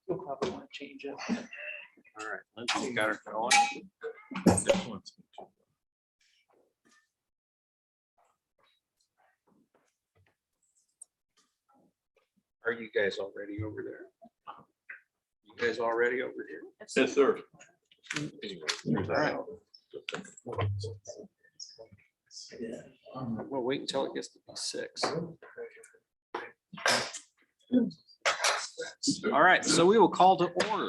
You'll probably want to change it. All right, Lindsay's got her going. This one's- Are you guys already over there? You guys already over here? Yes, sir. All right. We'll wait until it gets to be 6. All right, so we will call to order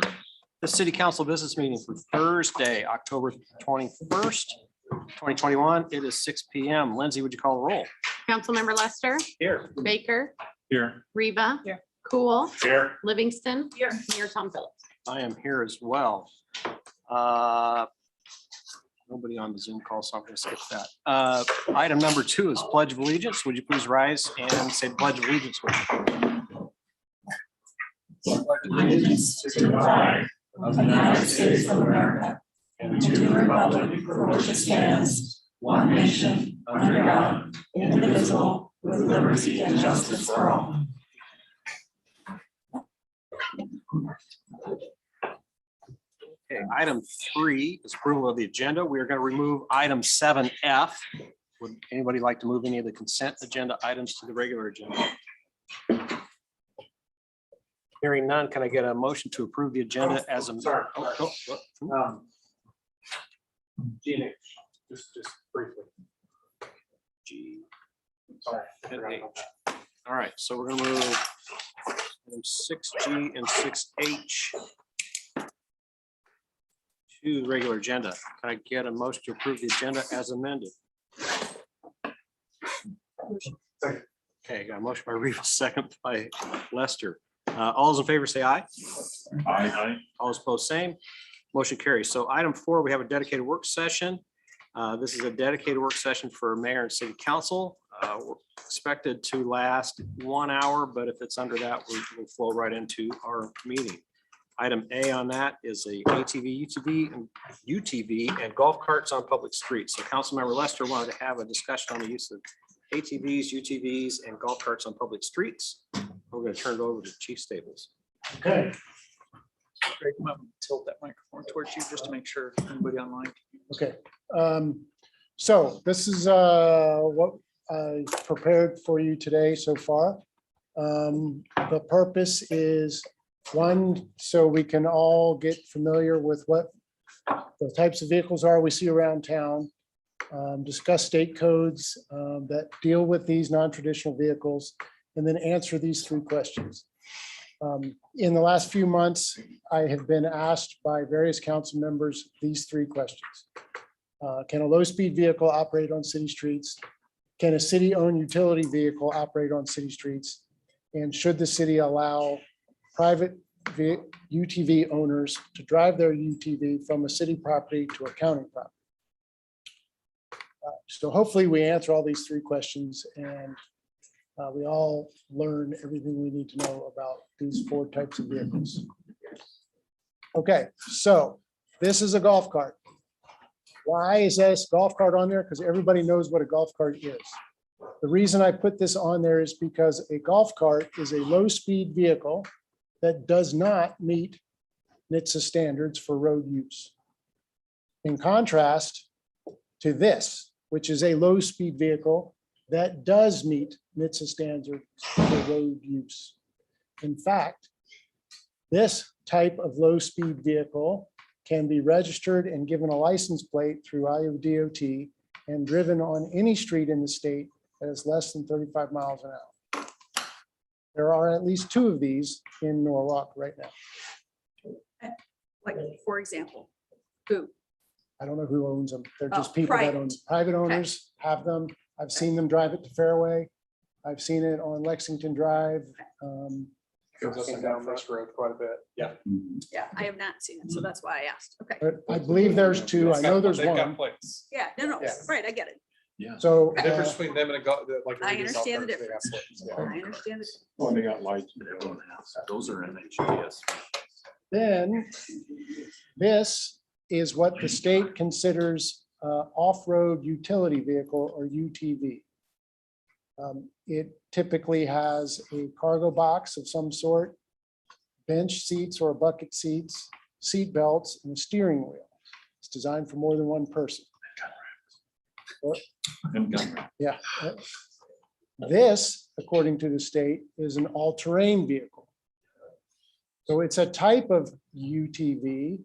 the city council business meeting for Thursday, October 21st, 2021. It is 6 p.m. Lindsay, would you call the roll? Councilmember Lester, Here. Baker, Here. Reba. Here. Cool, Here. Livingston. Here. Mayor Tom Phillips. I am here as well. Nobody on the Zoom call, so I'm going to skip that. Item number 2 is Pledge of Allegiance. Would you please rise and say the Pledge of Allegiance with me? Allegiance to the flag of the United States of America and to the republic for which it stands, one nation, under God, indivisible, with liberty and justice for all. Okay, item 3 is approval of the agenda. We are going to remove item 7F. Would anybody like to move any of the consent agenda items to the regular agenda? Hearing none, can I get a motion to approve the agenda as a? G&H, just briefly. G. Sorry. and H. All right, so we're gonna move item 6G and 6H to the regular agenda. Can I get a motion to approve the agenda as amended? Second. Okay, got a motion by Reva, second by Lester. All those in favor say aye. Aye. All those opposed, same. Motion carries. So item 4, we have a dedicated work session. This is a dedicated work session for mayor and city council. We're expected to last 1 hour, but if it's under that, we'll flow right into our meeting. Item A on that is a ATV, UTV, and golf carts on public streets. So Councilmember Lester wanted to have a discussion on the use of ATVs, UTVs, and golf carts on public streets. We're going to turn it over to Chief Stables. Okay. Greg, I'm gonna tilt that microphone towards you just to make sure everybody online. Okay. So this is what I prepared for you today so far. The purpose is, 1, so we can all get familiar with what the types of vehicles are we see around town. Discuss state codes that deal with these non-traditional vehicles, and then answer these 3 questions. In the last few months, I have been asked by various council members these 3 questions. Can a low-speed vehicle operate on city streets? Can a city-owned utility vehicle operate on city streets? And should the city allow private UTV owners to drive their UTV from a city property to a county property? So hopefully we answer all these 3 questions, and we all learn everything we need to know about these 4 types of vehicles. Okay, so this is a golf cart. Why is this golf cart on there? Because everybody knows what a golf cart is. The reason I put this on there is because a golf cart is a low-speed vehicle that does not meet NHTSA standards for road use. In contrast to this, which is a low-speed vehicle that does meet NHTSA standards for road use. In fact, this type of low-speed vehicle can be registered and given a license plate through Iowa DOT and driven on any street in the state that is less than 35 miles an hour. There are at least 2 of these in Norwalk right now. Like, for example, who? I don't know who owns them. They're just Oh, people that own, private. private owners have them. I've seen them drive it to Fairway. I've seen it on Lexington Drive. Goes up and down First Road quite a bit. Yeah. Yeah, I have not seen it, so that's why I asked. Okay. But I believe there's 2. I know there's They've got 1. plates. Yeah, no, Yeah. right, I get it. Yeah. So, The difference between them and a golf, like. a I regular golf understand the cart is they have difference. slips, I yeah. understand it. Well, they got lights. and everyone has. Those are NHDS. then this is what the state considers off-road utility vehicle or UTV. It typically has a cargo box of some sort, bench seats or bucket seats, seat belts, and a steering wheel. It's designed for more than one person. And gun range. Yeah. This, according to the state, is an all-terrain vehicle. So it's a type of UTV,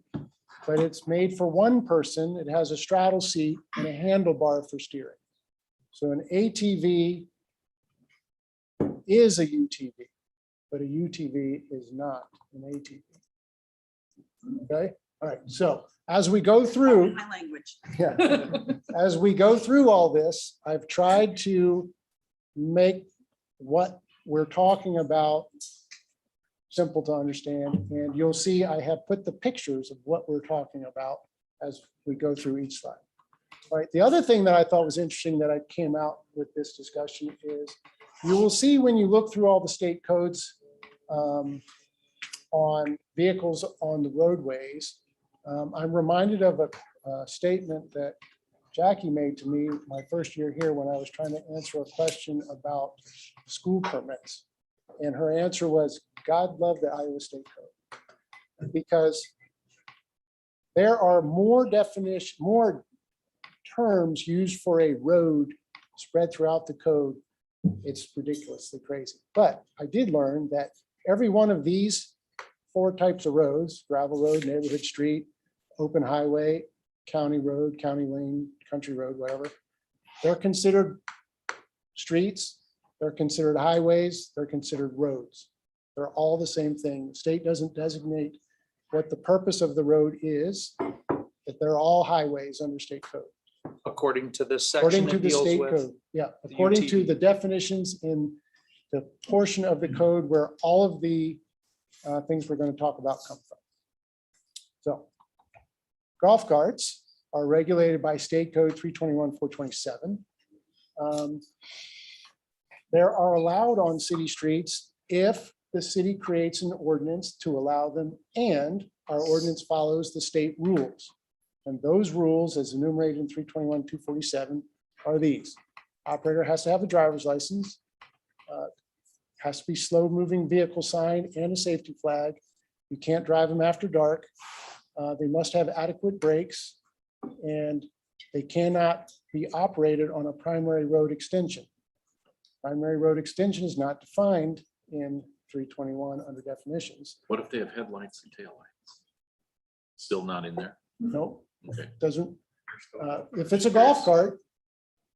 but it's made for one person. It has a straddle seat and a handlebar for steering. So an ATV is a UTV, but a UTV is not an ATV. Okay, all right, so as we go through, My language. yeah, as we go through all this, I've tried to make what we're talking about simple to understand, and you'll see I have put the pictures of what we're talking about as we go through each slide. All right, the other thing that I thought was interesting that I came out with this discussion is you will see when you look through all the state codes on vehicles on the roadways, I'm reminded of a statement that Jackie made to me my first year here when I was trying to answer a question about school permits. And her answer was, God love the Iowa State Code. Because there are more terms used for a road spread throughout the code. It's ridiculously crazy. But I did learn that every one of these 4 types of roads, gravel road, neighborhood street, open highway, county road, county lane, country road, whatever, they're considered streets, they're considered highways, they're considered roads. They're all the same thing. The state doesn't designate what the purpose of the road is, but they're all highways under state code. According to this According section to it the deals state with. code, yeah, the according to UTV. the definitions in the portion of the code where all of the things we're going to talk about come from. So golf carts are regulated by state code 321-427. They are allowed on city streets if the city creates an ordinance to allow them, and our ordinance follows the state rules. And those rules, as enumerated in 321-247, are these. Operator has to have a driver's license, has to be slow-moving vehicle sign and a safety flag. You can't drive them after dark. They must have adequate brakes, and they cannot be operated on a primary road extension. Primary road extension is not defined in 321 under definitions. What if they have headlights and taillights? Still not in there? Nope, Okay. doesn't, if it's a golf cart,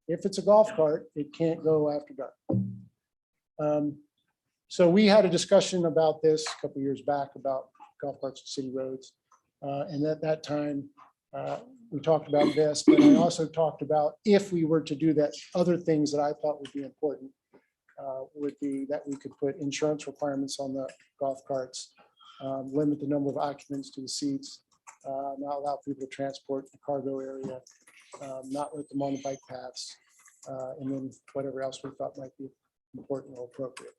it can't go after dark. So we had a discussion about this a couple years back about golf carts and city roads. And at that time, we talked about this, but I also talked about if we were to do that, other things that I thought would be important would be that we could put insurance requirements on the golf carts, limit the number of occupants to the seats, not allow people to transport the cargo area, not let them on the bike paths, and then whatever else we thought might be important or appropriate.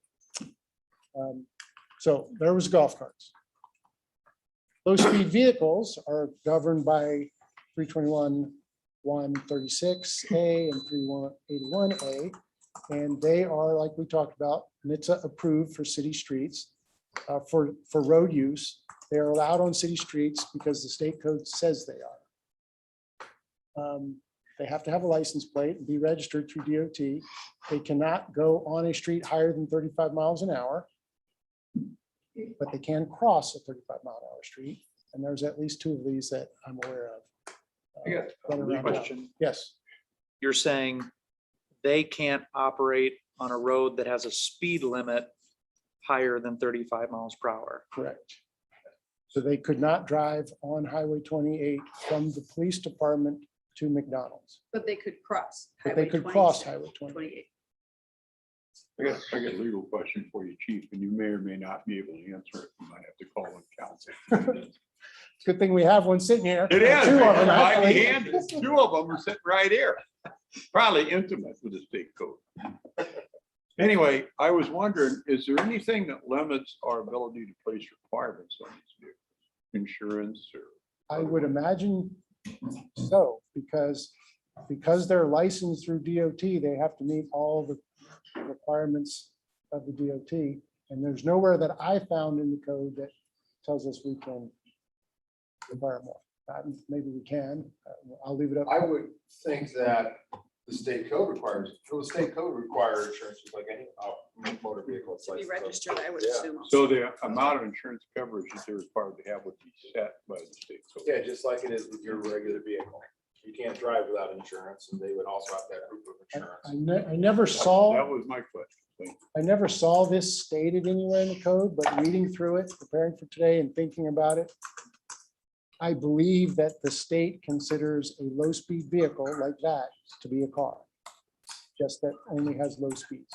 So there was golf carts. Low-speed vehicles are governed by 321-136A and 3181A, and they are, like we talked about, NHTSA approved for city streets. For road use, they are allowed on city streets because the state code says they are. They have to have a license plate and be registered through DOT. They cannot go on a street higher than 35 miles an hour, but they can cross a 35-mile-an-hour street. And there's at least 2 of these that I'm aware of. I got that are around town. Question. Yes, You're saying they can't operate on a road that has a speed limit higher than 35 miles per hour. correct. So they could not drive on Highway 28 from the police department to McDonald's, But they could cross. but they Highway could cross 27, Highway 28. 28. I got a legal question for you, Chief, and you may or may not be able to answer it. You might have to call on council. Good thing we have one sitting here. It is. 2 of them, Might be actually. handy. 2 of them are sitting right here. probably intimate with the state code. Anyway, I was wondering, is there anything that limits our ability to place requirements on these vehicles? Insurance or? I would imagine so, because they're licensed through DOT, they have to meet all the requirements of the DOT. And there's nowhere that I found in the code that tells us we can require more. Maybe we can. I'll leave it up. I would think that the state code requires, the state code requires insurance just like any motor vehicle. It's To be licensed. registered, I would Yeah. assume. So the amount of insurance coverage that they're required to have would be set by the state code. Yeah, just like it is with your regular vehicle. You can't drive without insurance, and they would also have to have proof of insurance. I never saw. That was my question. Thank you. I never saw this stated anywhere in the code, but reading through it, preparing for today and thinking about it, I believe that the state considers a low-speed vehicle like that to be a car, just that only has low speeds.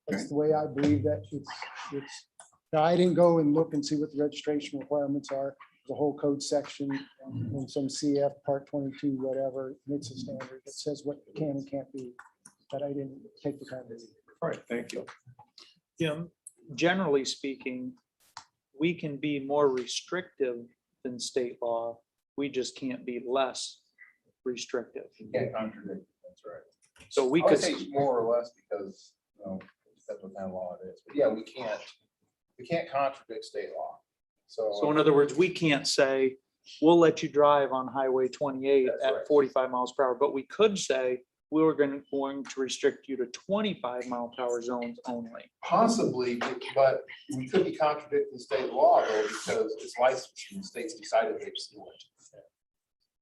That's the way I believe that it's. Now, I didn't go and look and see what the registration requirements are, the whole code section in some CF part 22, whatever, it's a standard that says what can and can't be, but I didn't take the time to read. All right, thank you. Generally speaking, we can be more restrictive than state law. We just can't be less restrictive. You can't contradict, that's right. So we I would could, say it's more or less because, that's what kind of law it is. But yeah, we can't contradict state law. so in other words, we can't say, we'll let you drive on Highway 28 That's at right. 45 miles per hour, but we could say, we were going to restrict you to 25 mile per hour zones only. Possibly, but we could be contradicting state law though, because it's licensed and the states decided they just do it.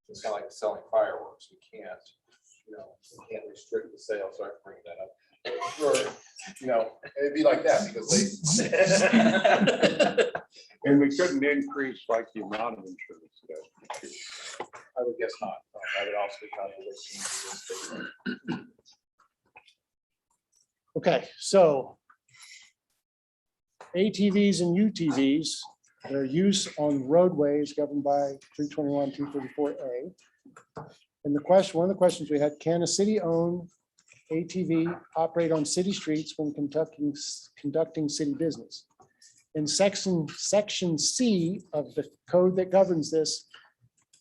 It's kind of like selling fireworks. We can't, we can't restrict the sale. Sorry for bringing that up. Or, it'd be like that because they. And we couldn't increase like the amount of insurance. I would guess not. I would also be contradicting the state. Okay, so ATVs and UTVs, their use on roadways governed by 321, 234A. And one of the questions we had, can a city-owned ATV operate on city streets when conducting city business? In section C of the code that governs this,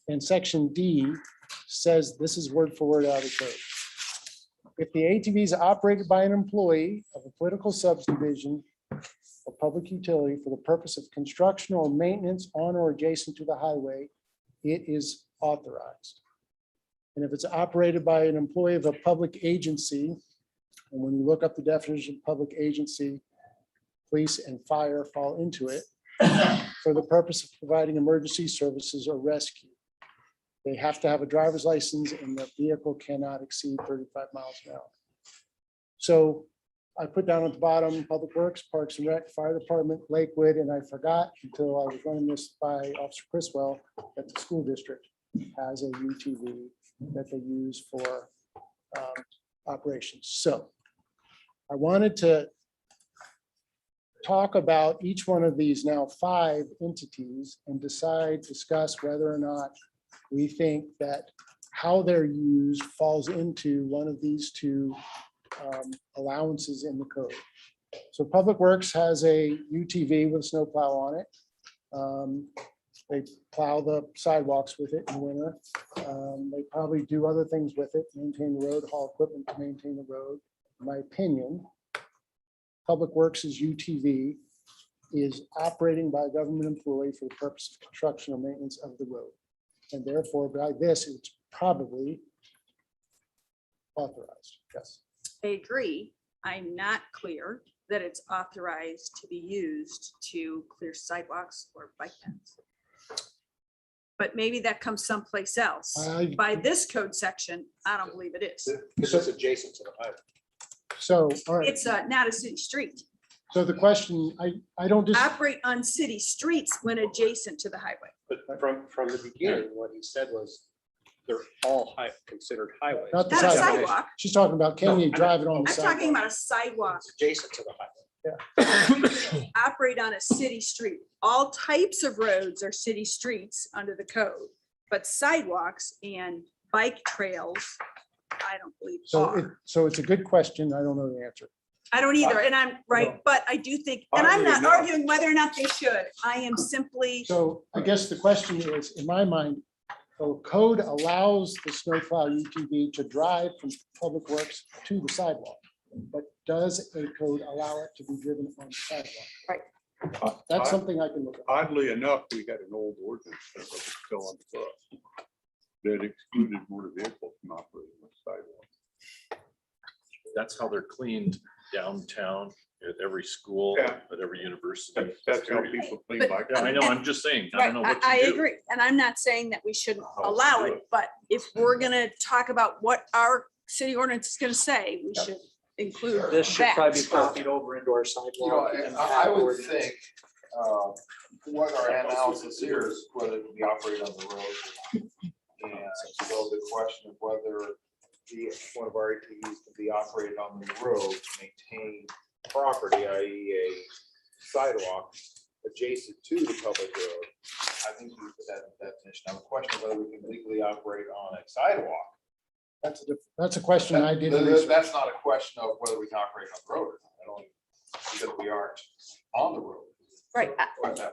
and section D says, this is word for word out of the code. If the ATV is operated by an employee of a political subdivision or public utility for the purpose of construction or maintenance on or adjacent to the highway, it is authorized. And if it's operated by an employee of a public agency, and when you look up the definition of public agency, police and fire fall into it, for the purpose of providing emergency services or rescue. They have to have a driver's license and the vehicle cannot exceed 35 miles an hour. So I put down at the bottom, Public Works, Parks and Rec, Fire Department, Lakewood, and I forgot until I was running this by Officer Criswell that the school district has a UTV that they use for operations. So I wanted to talk about each one of these now 5 entities and discuss whether or not we think that how they're used falls into one of these 2 allowances in the code. So Public Works has a UTV with a snow plow on it. They plow the sidewalks with it in winter. They probably do other things with it, maintain the road, haul equipment to maintain the road. In my opinion, Public Works' UTV is operating by a government employee for the purpose of construction or maintenance of the road. And therefore, by this, it's probably authorized. Yes. I agree. I'm not clear that it's authorized to be used to clear sidewalks or bike paths. But maybe that comes someplace else. By this code section, I don't believe it is. Because it's adjacent to the highway. So, all right. It's not a city street. So the question, I don't just, Operate on city streets when adjacent to the highway. But from the beginning, what he said was they're all considered highways. Not the Not a sidewalk. sidewalk. She's talking about, can you drive it on I'm the talking sidewalk? about a sidewalk. It's adjacent to the highway. Operate on a city street. All types of roads are city streets under the code, but sidewalks and bike trails I don't believe So are. so it's a good question. I don't know the answer. I don't either, and I'm right, but I do think, and I'm not Oddly enough- arguing whether or not they should. I am simply, So I guess the question is, in my mind, the code allows the snowplow UTV to drive from Public Works to the sidewalk. But does a code allow it to be driven on the sidewalk? That's something I can look at. Oddly enough, we had an old ordinance that was still on the book that excluded motor vehicles from operating on the sidewalk. That's how they're cleaned downtown at every school, Yeah. at every university. That's how people clean But- bike. Yeah, I know, I'm just saying, I right, don't know what I to do. agree, and I'm not saying that we shouldn't How else to allow do it, but if we're gonna talk about what our city ordinance is gonna say, we should include This should probably be that. copied over into our You know, sidewalk. and and I would ordinance. think, what our analysis here is whether it can be operated on the road. And so the question of whether one of our ATVs can be operated on the road to maintain property, i.e. a sidewalk adjacent to the public road. I think you put that in the definition. Now, the question of whether we can legally operate on a sidewalk. That's a question I didn't research. That's not a question of whether we can operate on the road or not. I don't, because we aren't on the road. Right, At that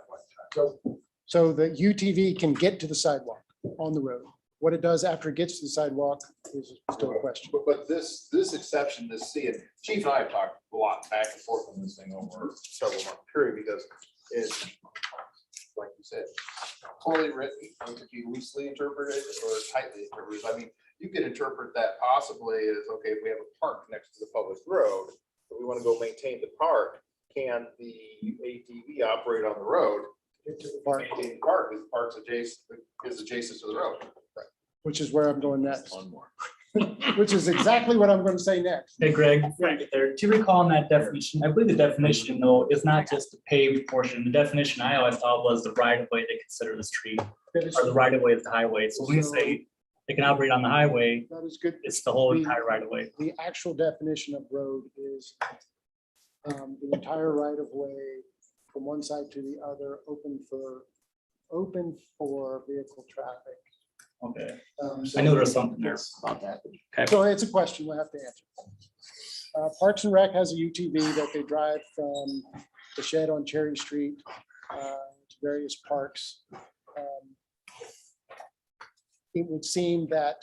point in time. So the UTV can get to the sidewalk on the road. What it does after it gets to the sidewalk is still a question. But this exception, this C, and Chief and I have talked a lot back and forth on this thing over several month period, because it's, like you said, poorly written, it could be loosely interpreted or tightly interpreted. I mean, you could interpret that possibly as, okay, if we have a park next to the public road, but we want to go maintain the park, can the ATV operate on the road? Maintain the park, because the park's adjacent to the road. Which is where I'm going next, One more. which is exactly what I'm going to say next. Hey Greg, before I get there, to recall on that definition, I believe the definition though is not just the paved portion. The definition I always thought was the right of way they consider the street That is- or the right of way of the highway. So when we say they can operate on the highway, that is good. it's the whole entire right of way. The actual definition of road is the entire right of way from one side to the other, open for vehicle traffic. Okay, So- I knew there was something there about that. Okay. So it's a question we'll have to answer. Parks and Rec has a UTV that they drive from the shed on Cherry Street to various parks. It would seem that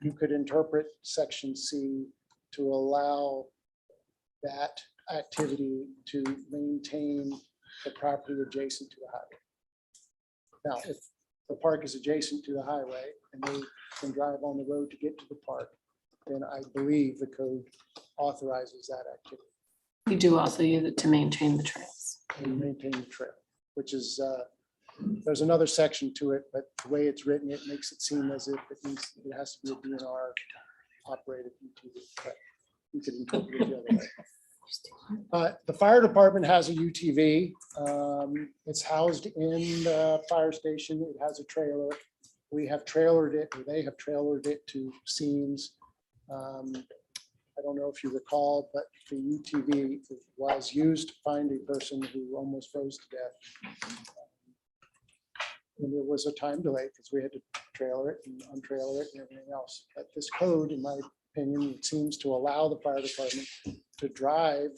you could interpret section C to allow that activity to maintain the property adjacent to the highway. Now, if the park is adjacent to the highway and they can drive on the road to get to the park, then I believe the code authorizes that activity We do also use it to maintain the trails. and maintain the trail, which is, there's another section to it, but the way it's written, it makes it seem as if it has to be a DNR operated UTV. But you could interpret it the other way. The fire department has a UTV. It's housed in the fire station. It has a trailer. We have trailered it, or they have trailered it to scenes. I don't know if you recall, but the UTV was used to find a person who almost froze to death. And there was a time delay because we had to trailer it and untrailer it and everything else. But this code, in my opinion, seems to allow the fire department to drive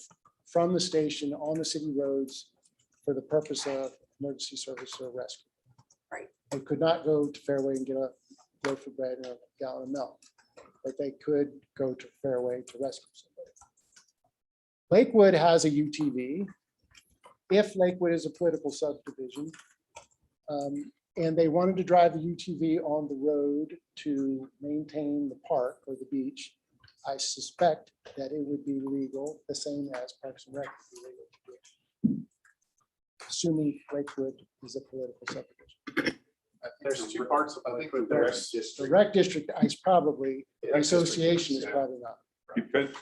from the station on the city roads for the purpose of emergency service or rescue. Right. They could not go to Fairway and get a loaf of bread and a gallon of milk, but they could go to Fairway to rescue somebody. Lakewood has a UTV. If Lakewood is a political subdivision, and they wanted to drive a UTV on the road to maintain the park or the beach, I suspect that it would be legal, the same as Parks and Rec would be legal to do. Assuming Lakewood is a political subdivision. There's two parts of, I think the rec The district. rec district is probably, the Rec district, association is yeah. probably not.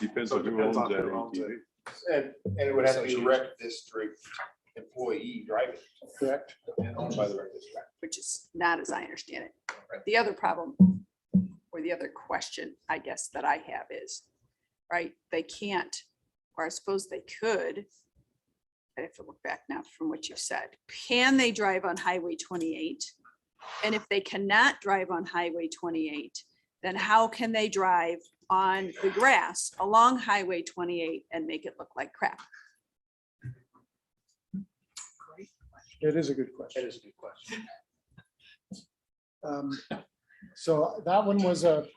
Depends So on it who depends owns on that who owns ATV. And it would have to be the rec district employee driving Correct. and owned by the rec district. which is not as I understand it. The other problem, or the other question, I guess, that I have is, right, they can't, or I suppose they could. I have to look back now from what you said. Can they drive on Highway 28? And if they cannot drive on Highway 28, then how can they drive on the grass along Highway 28 and make it look like crap? It is a good question. That is a good question. So that one was that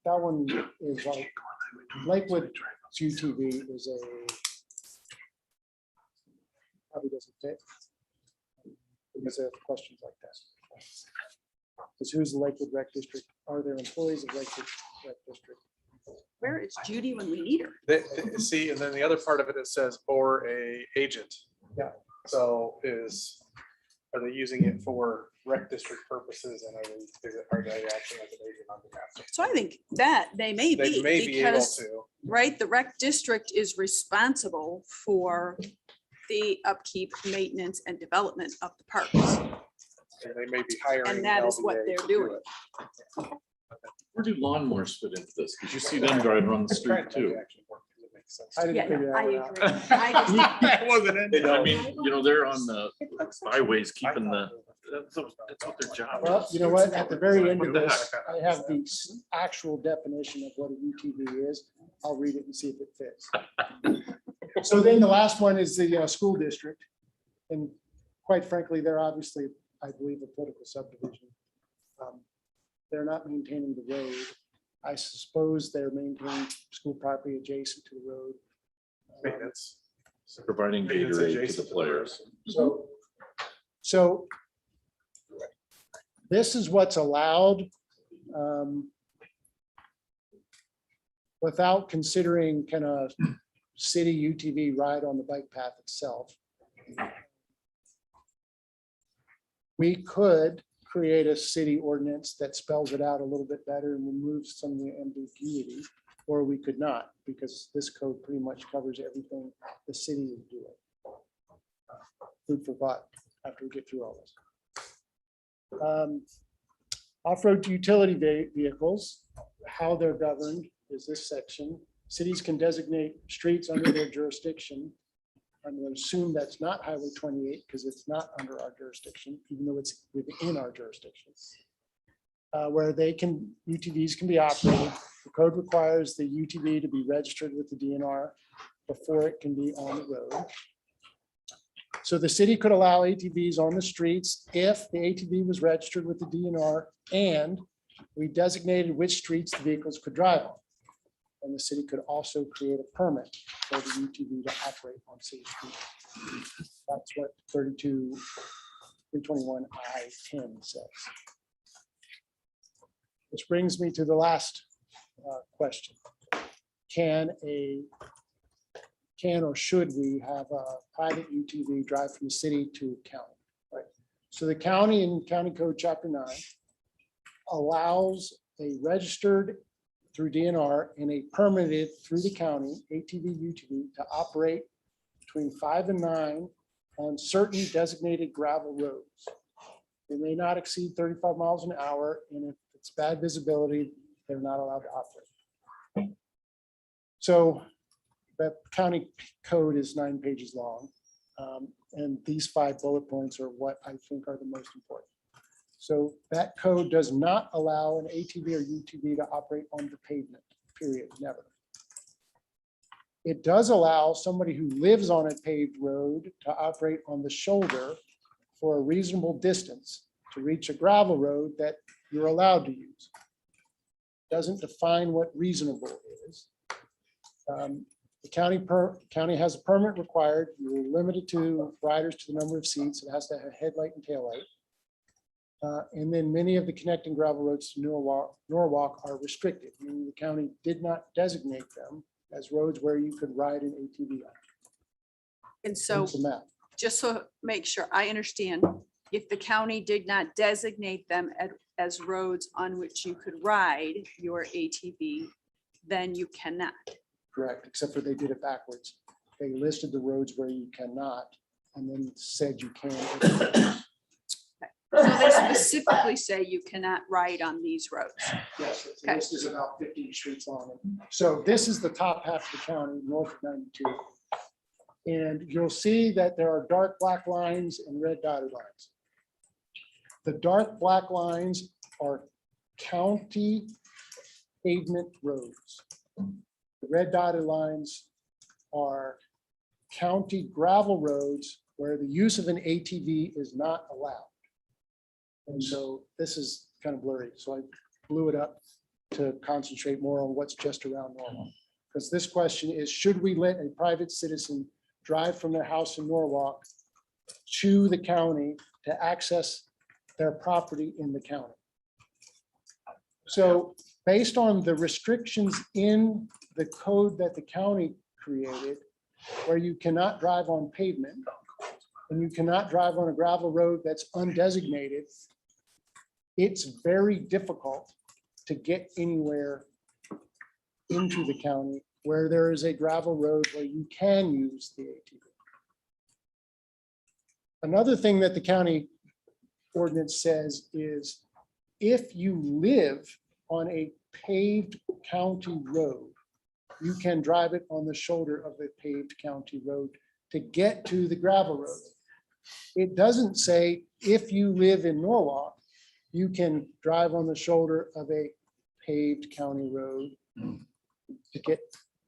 one is like Lakewood UTV is a probably doesn't fit. Because they have questions like that. Because who's the Lakewood Rec District? Are there employees of Lakewood Rec District? Where is Judy when we need her? See, and then the other part of it, it says, or a agent. Yeah. So are they using it for rec district purposes and are they acting as an agent on behalf of? So I think that they may They may be be able because, to. right, the rec district is responsible for the upkeep, maintenance and development of the parks. And they may be hiring. And that is what LVA they're to do doing. it. Where do lawnmowers fit into this? Because you see them driving on the It's trying street to make too. it actually work, 'cause it makes sense. I didn't Yeah, figure no, that I one out. agree. I just- That wasn't in there. I mean, they're on the byways keeping that's what their job Well, is. you know what? At the very end What of the this, I have the actual definition of what a UTV is. I'll read it and see if it fits. So then the last one is the school district. And quite frankly, they're obviously, I believe, a political subdivision. They're not maintaining the road. I suppose they're maintaining school property adjacent to the road. Maintenance. Providing Maintenance Gatorade to adjacent the to the players. So this is what's allowed without considering kind of city UTV ride on the bike path itself. We could create a city ordinance that spells it out a little bit better and removes some of the ambiguity, or we could not, because this code pretty much covers everything the city is doing. Food for thought after we get through all this. Off-road utility vehicles, how they're governed is this section. Cities can designate streets under their jurisdiction. I'm going to assume that's not Highway 28 because it's not under our jurisdiction, even though it's within our jurisdiction. Where UTVs can be operated. The code requires the UTV to be registered with the DNR before it can be on the road. So the city could allow ATVs on the streets if the ATV was registered with the DNR and we designated which streets the vehicles could drive on. And the city could also create a permit for the UTV to operate on city streets. That's what 321I10 says. Which brings me to the last question. Can or should we have a private UTV drive from the city to county? Right. So the county in County Code Chapter 9 allows a registered through DNR and a permitted through the county ATV UTV to operate between 5 and 9 on certain designated gravel roads. They may not exceed 35 miles an hour, and if it's bad visibility, they're not allowed to operate. So that county code is 9 pages long. And these 5 bullet points are what I think are the most important. So that code does not allow an ATV or UTV to operate on the pavement, period, never. It does allow somebody who lives on a paved road to operate on the shoulder for a reasonable distance to reach a gravel road that you're allowed to use. Doesn't define what reasonable is. The county has a permit required. You're limited to riders to the number of seats. It has to have a headlight and taillight. And then many of the connecting gravel roads to Norwalk are restricted, meaning the county did not designate them as roads where you could ride an ATV on. And so, Here's the map. just so make sure I understand, if the county did not designate them as roads on which you could ride your ATV, then you cannot. Correct, except for they did it backwards. They listed the roads where you cannot and then said you can. So they specifically say you cannot ride on these roads. Yes, Okay. this is about 15 streets long. So this is the top half of the county, north of 92. And you'll see that there are dark black lines and red dotted lines. The dark black lines are county pavement roads. The red dotted lines are county gravel roads where the use of an ATV is not allowed. And so this is kind of blurry, so I blew it up to concentrate more on what's just around Norwalk. Because this question is, should we let a private citizen drive from their house in Norwalk to the county to access their property in the county? So based on the restrictions in the code that the county created, where you cannot drive on pavement and you cannot drive on a gravel road that's undesignated, it's very difficult to get anywhere into the county where there is a gravel road where you can use the ATV. Another thing that the county ordinance says is if you live on a paved county road, you can drive it on the shoulder of a paved county road to get to the gravel road. It doesn't say if you live in Norwalk, you can drive on the shoulder of a paved county road to get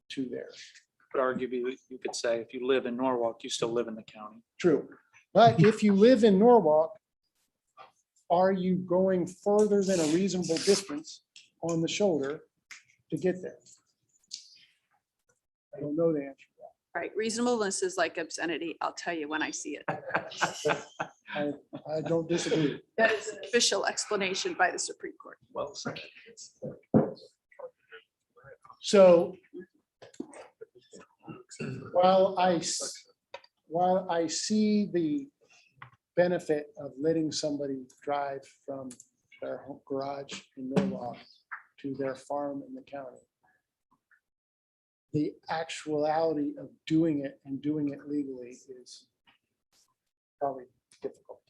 to there. But arguably, you could say if you live in Norwalk, you still live in the county. True. But if you live in Norwalk, are you going further than a reasonable distance on the shoulder to get there? I don't know the answer to Right, reasonableness is like obscenity. I'll tell you when I see it. that. I don't disagree. That is an official explanation by the Supreme Court. Well said. So while I see the benefit of letting somebody drive from their home garage in Norwalk to their farm in the county, the actuality of doing it and doing it legally is probably difficult.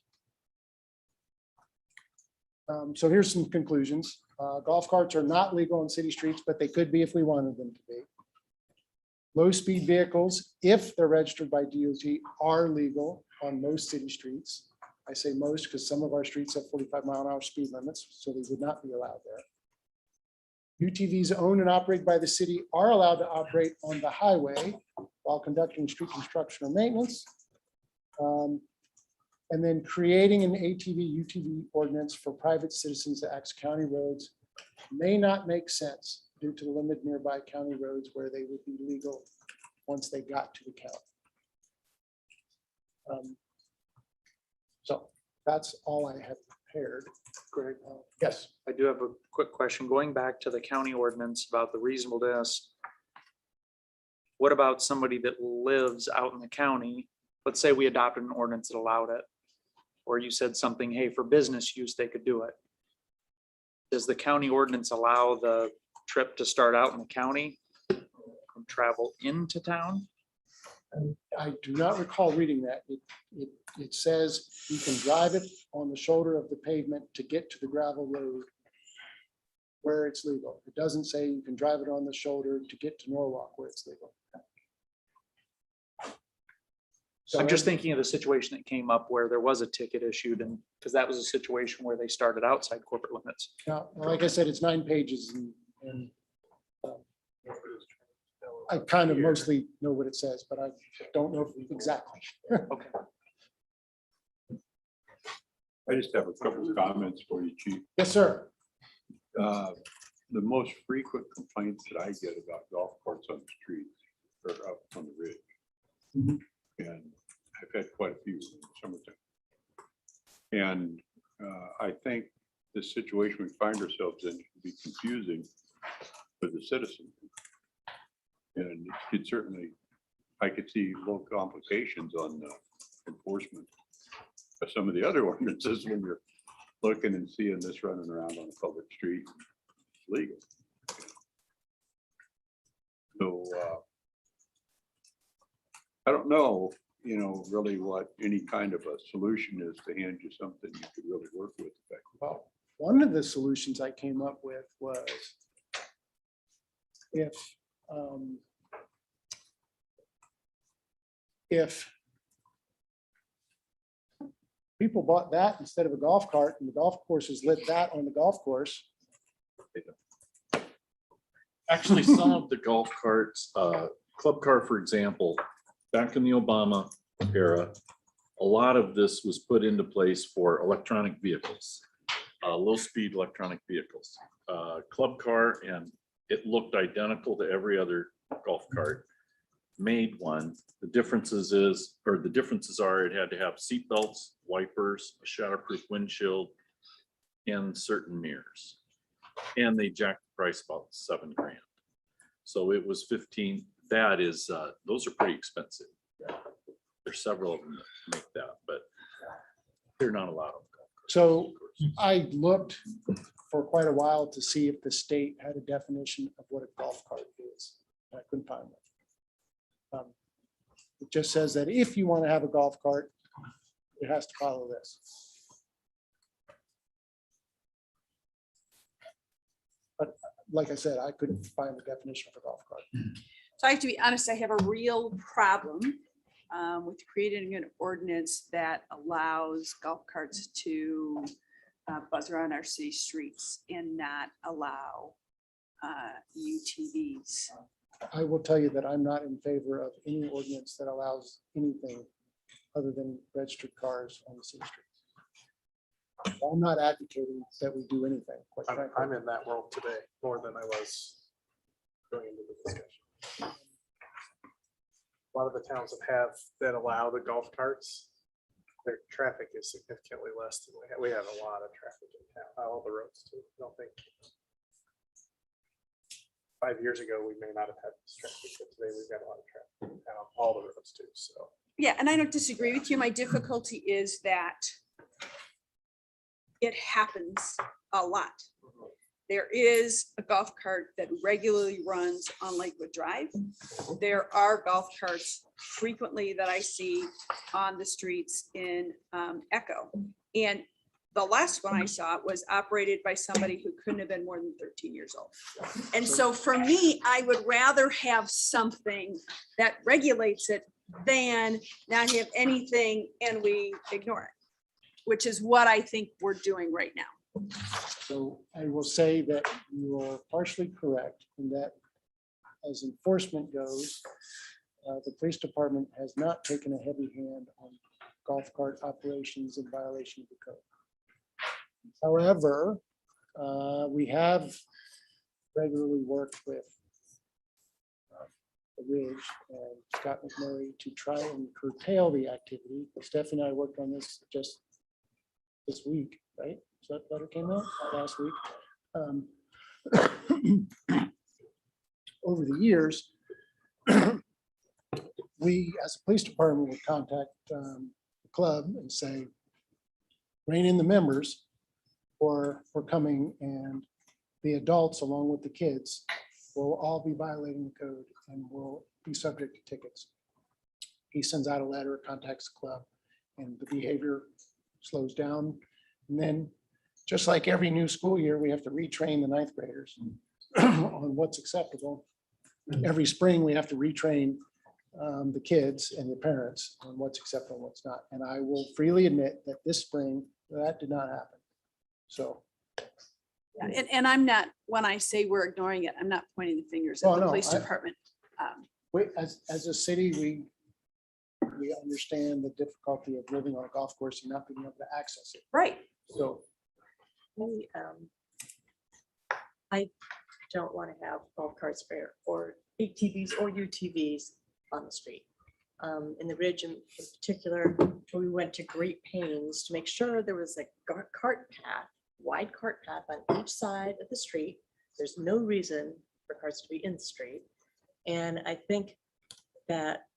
So here's some conclusions. Golf carts are not legal on city streets, but they could be if we wanted them to be. Low-speed vehicles, if they're registered by DOT, are legal on most city streets. I say most because some of our streets have 45-mile-an-hour speed limits, so they would not be allowed there. UTVs owned and operated by the city are allowed to operate on the highway while conducting street construction or maintenance. And then creating an ATV, UTV ordinance for private citizens to access county roads may not make sense due to the limited nearby county roads where they would be legal once they got to the county. So that's all I have prepared. Greg, yes. I do have a quick question. Going back to the county ordinance about the reasonableness. What about somebody that lives out in the county? Let's say we adopted an ordinance that allowed it. Or you said something, hey, for business use, they could do it. Does the county ordinance allow the trip to start out in the county and travel into town? I do not recall reading that. It says you can drive it on the shoulder of the pavement to get to the gravel road where it's legal. It doesn't say you can drive it on the shoulder to get to Norwalk where it's legal. So I'm just thinking of the situation that came up where there was a ticket issued, and because that was a situation where they started outside corporate limits. Now, like I said, it's 9 pages and I kind of mostly know what it says, but I don't know exactly. Okay. I just have a couple of comments for you, Chief. Yes, sir. The most frequent complaints that I get about golf carts on the streets are up on the ridge. Mhm. And I've had quite a few in the summertime. And I think the situation we find ourselves in can be confusing for the citizen. And it could certainly, I could see little complications on enforcement of some of the other ordinances when you're looking and seeing this running around on a public street legal. So I don't know, really what any kind of a solution is to hand you something you could really work with. Well, one of the solutions I came up with was if people bought that instead of a golf cart and the golf courses lit that on the golf course, Actually, some of the golf carts, Club Car, for example, back in the Obama era, a lot of this was put into place for electronic vehicles, low-speed electronic vehicles. Club Car, and it looked identical to every other golf cart, made one. The differences are it had to have seat belts, wipers, a shatterproof windshield, and certain mirrors. And they jacked the price about $7 grand. So it was 15. That is, those are pretty expensive. There's several of them that make that, but they're not allowed. So I looked for quite a while to see if the state had a definition of what a golf cart is. I couldn't find one. It just says that if you want to have a golf cart, it has to follow this. But like I said, I couldn't find the definition of a golf cart. So I have to be honest, I have a real problem with creating an ordinance that allows golf carts to buzz around our city streets and not allow UTVs. I will tell you that I'm not in favor of any ordinance that allows anything other than registered cars on the city streets. I'm not advocating that we do anything, quite frankly. I'm in that world today more than I was going into the discussion. A lot of the towns that allow the golf carts, their traffic is significantly less than we have. We have a lot of traffic in town, all the roads too. I don't think 5 years ago, we may not have had this traffic, but today we've got a lot of traffic in town, all the roads too, so. Yeah, and I don't disagree with you. My difficulty is that it happens a lot. There is a golf cart that regularly runs on Lakewood Drive. There are golf carts frequently that I see on the streets in Echo. And the last one I saw was operated by somebody who couldn't have been more than 13 years old. And so for me, I would rather have something that regulates it than not have anything and we ignore it, which is what I think we're doing right now. So I will say that you are partially correct in that as enforcement goes, the police department has not taken a heavy hand on golf cart operations in violation of the code. However, we have regularly worked with the Ridge and Scott McMurray to try and curtail the activity. Stephanie and I worked on this just this week, right? So that letter came out last week. Over the years, we as a police department would contact the club and say, rein in the members for coming, and the adults along with the kids will all be violating the code and will be subject to tickets. He sends out a letter, contacts the club, and the behavior slows down. And then, just like every new school year, we have to retrain the ninth graders on what's acceptable. Every spring, we have to retrain the kids and the parents on what's acceptable and what's not. And I will freely admit that this spring, that did not happen. So. Yeah, and I'm not, when I say we're ignoring it, I'm not pointing the fingers at Oh, the no, police department. As a city, we understand the difficulty of living on a golf course and not being able to access it. Right. So. I don't want to have golf carts or ATVs or UTVs on the street. In the Ridge in particular, we went to great pains to make sure there was a cart path, wide cart path on each side of the street. There's no reason for cars to be in the street. And I think that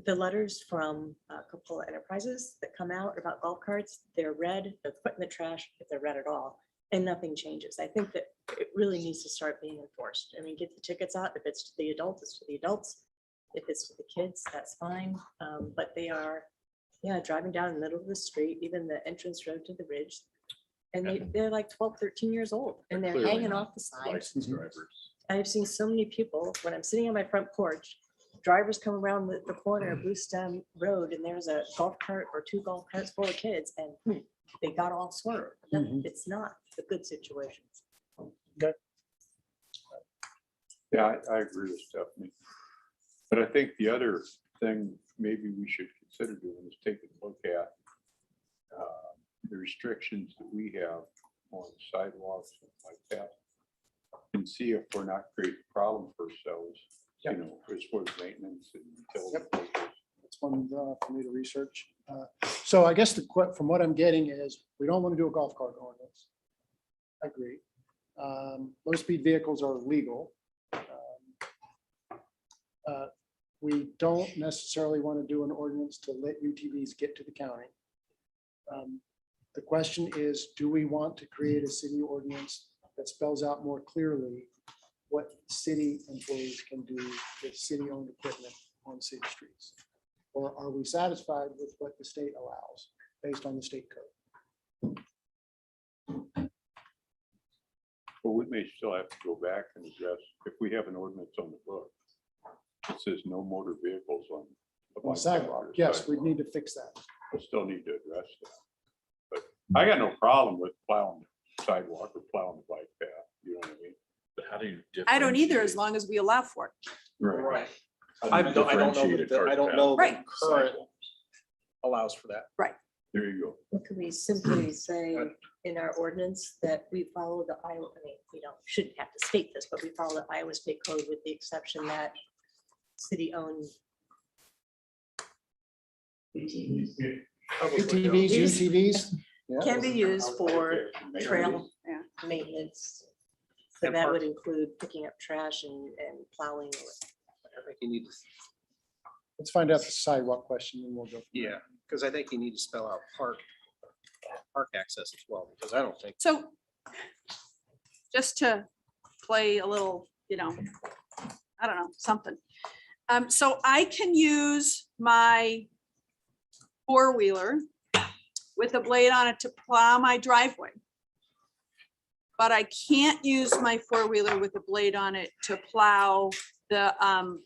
the letters from Cupola Enterprises that come out about golf carts, they're read, they're put in the trash if they're read at all, and nothing changes. I think that it really needs to start being enforced. I mean, get the tickets out. If it's to the adults, it's to the adults. If it's to the kids, that's fine. But they are, driving down the middle of the street, even the entrance road to the Ridge. And they're like 12, 13 years old, and they're Clearly hanging not off the side. Licensed drivers. I've seen so many people, when I'm sitting on my front porch, drivers come around the corner of Blue Stem Road, and there's a golf cart or two golf carts full of kids, and they got all swerved. Mhm. It's not a good situation. Yeah, I agree with Stephanie. But I think the other thing maybe we should consider doing is taking a look at the restrictions that we have on sidewalks and like that. And see if we're not creating a problem for ourselves, you know, as far as maintenance and utility. That's one for me to research. So I guess from what I'm getting is, we don't want to do a golf cart ordinance. I agree. Low-speed vehicles are legal. We don't necessarily want to do an ordinance to let UTVs get to the county. The question is, do we want to create a city ordinance that spells out more clearly what city employees can do with city-owned equipment on city streets? Or are we satisfied with what the state allows based on the state code? But we may still have to go back and address, if we have an ordinance on the book, it says no motor vehicles on. the On bike sidewalk, path or yes, we sidewalk. need to fix that. We still need to address that. But I got no problem with plowing the sidewalk or plowing the bike path, you know what I mean? But how do you? I don't either, as differentiate? long as we allow for it. Right. I don't know that I don't know Right. that current allows for that. There you go. Well, could we simply say in our ordinance that we follow the Iowa, I mean, we don't, shouldn't have to state this, but we follow the Iowa state code with the exception that city-owned UTVs, UTVs, can be used for trail Yeah. maintenance. So And that park. would include picking up trash and plowing. I think you need to, let's find out the sidewalk question and we'll go. from there. yeah, because I think you need to spell out park access as well, because I don't think. So just to play a little, you know, I don't know, something. So I can use my four-wheeler with a blade on it to plow my driveway. But I can't use my four-wheeler with a blade on it to plow the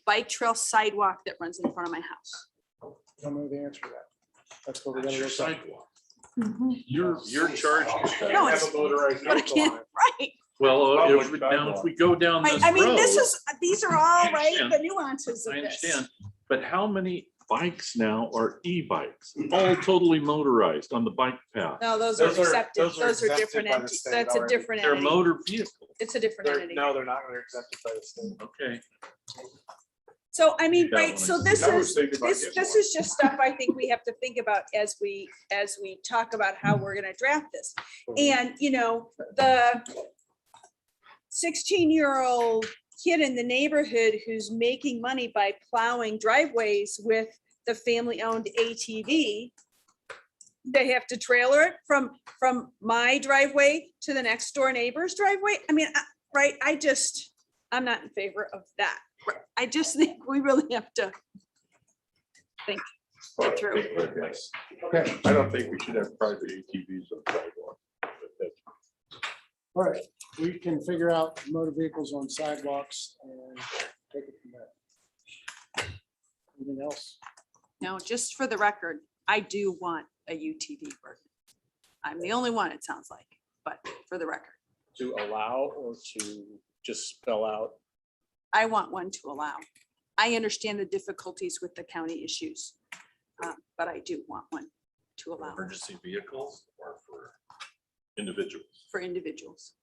bike trail sidewalk that runs in front of my house. I don't know the answer to that. That's what we're That's gonna your look at. sidewalk. You're charging. No, Have it's, a motorized but I vehicle on can't, it. right. Well, Public now sidewalk. if we go down this I mean, this road, is, these are all I right, understand. the nuances of I this. understand, but how many bikes now are e-bikes, all totally motorized on the bike path? No, those are Those are- accepted, those are those are exempted different by the entities, state that's a already. different They're entity, motor vehicles. it's a different They're- entity. No, they're not. They're accepted by the state. Okay. So I mean, That right, one so is- this I was is, thinking about this getting this one. is just stuff I think we have to think about as we talk about how we're gonna draft this. And, you know, the 16-year-old kid in the neighborhood who's making money by plowing driveways with the family-owned ATV, they have to trailer it from my driveway to the next door neighbor's driveway. I mean, right, I'm not in favor of that. I just think we really have to think it through. Yes. Okay, I don't think we should have private ATVs on sidewalks. but that's- all right, we can figure out motor vehicles on sidewalks and take it from there. Anything else? No, just for the record, I do want a UTV version. I'm the only one, it sounds like, but for the record, To allow or to just spell out. I want one to allow. I understand the difficulties with the county issues, but I do want one to allow Emergency vehicles or for individuals? for individuals.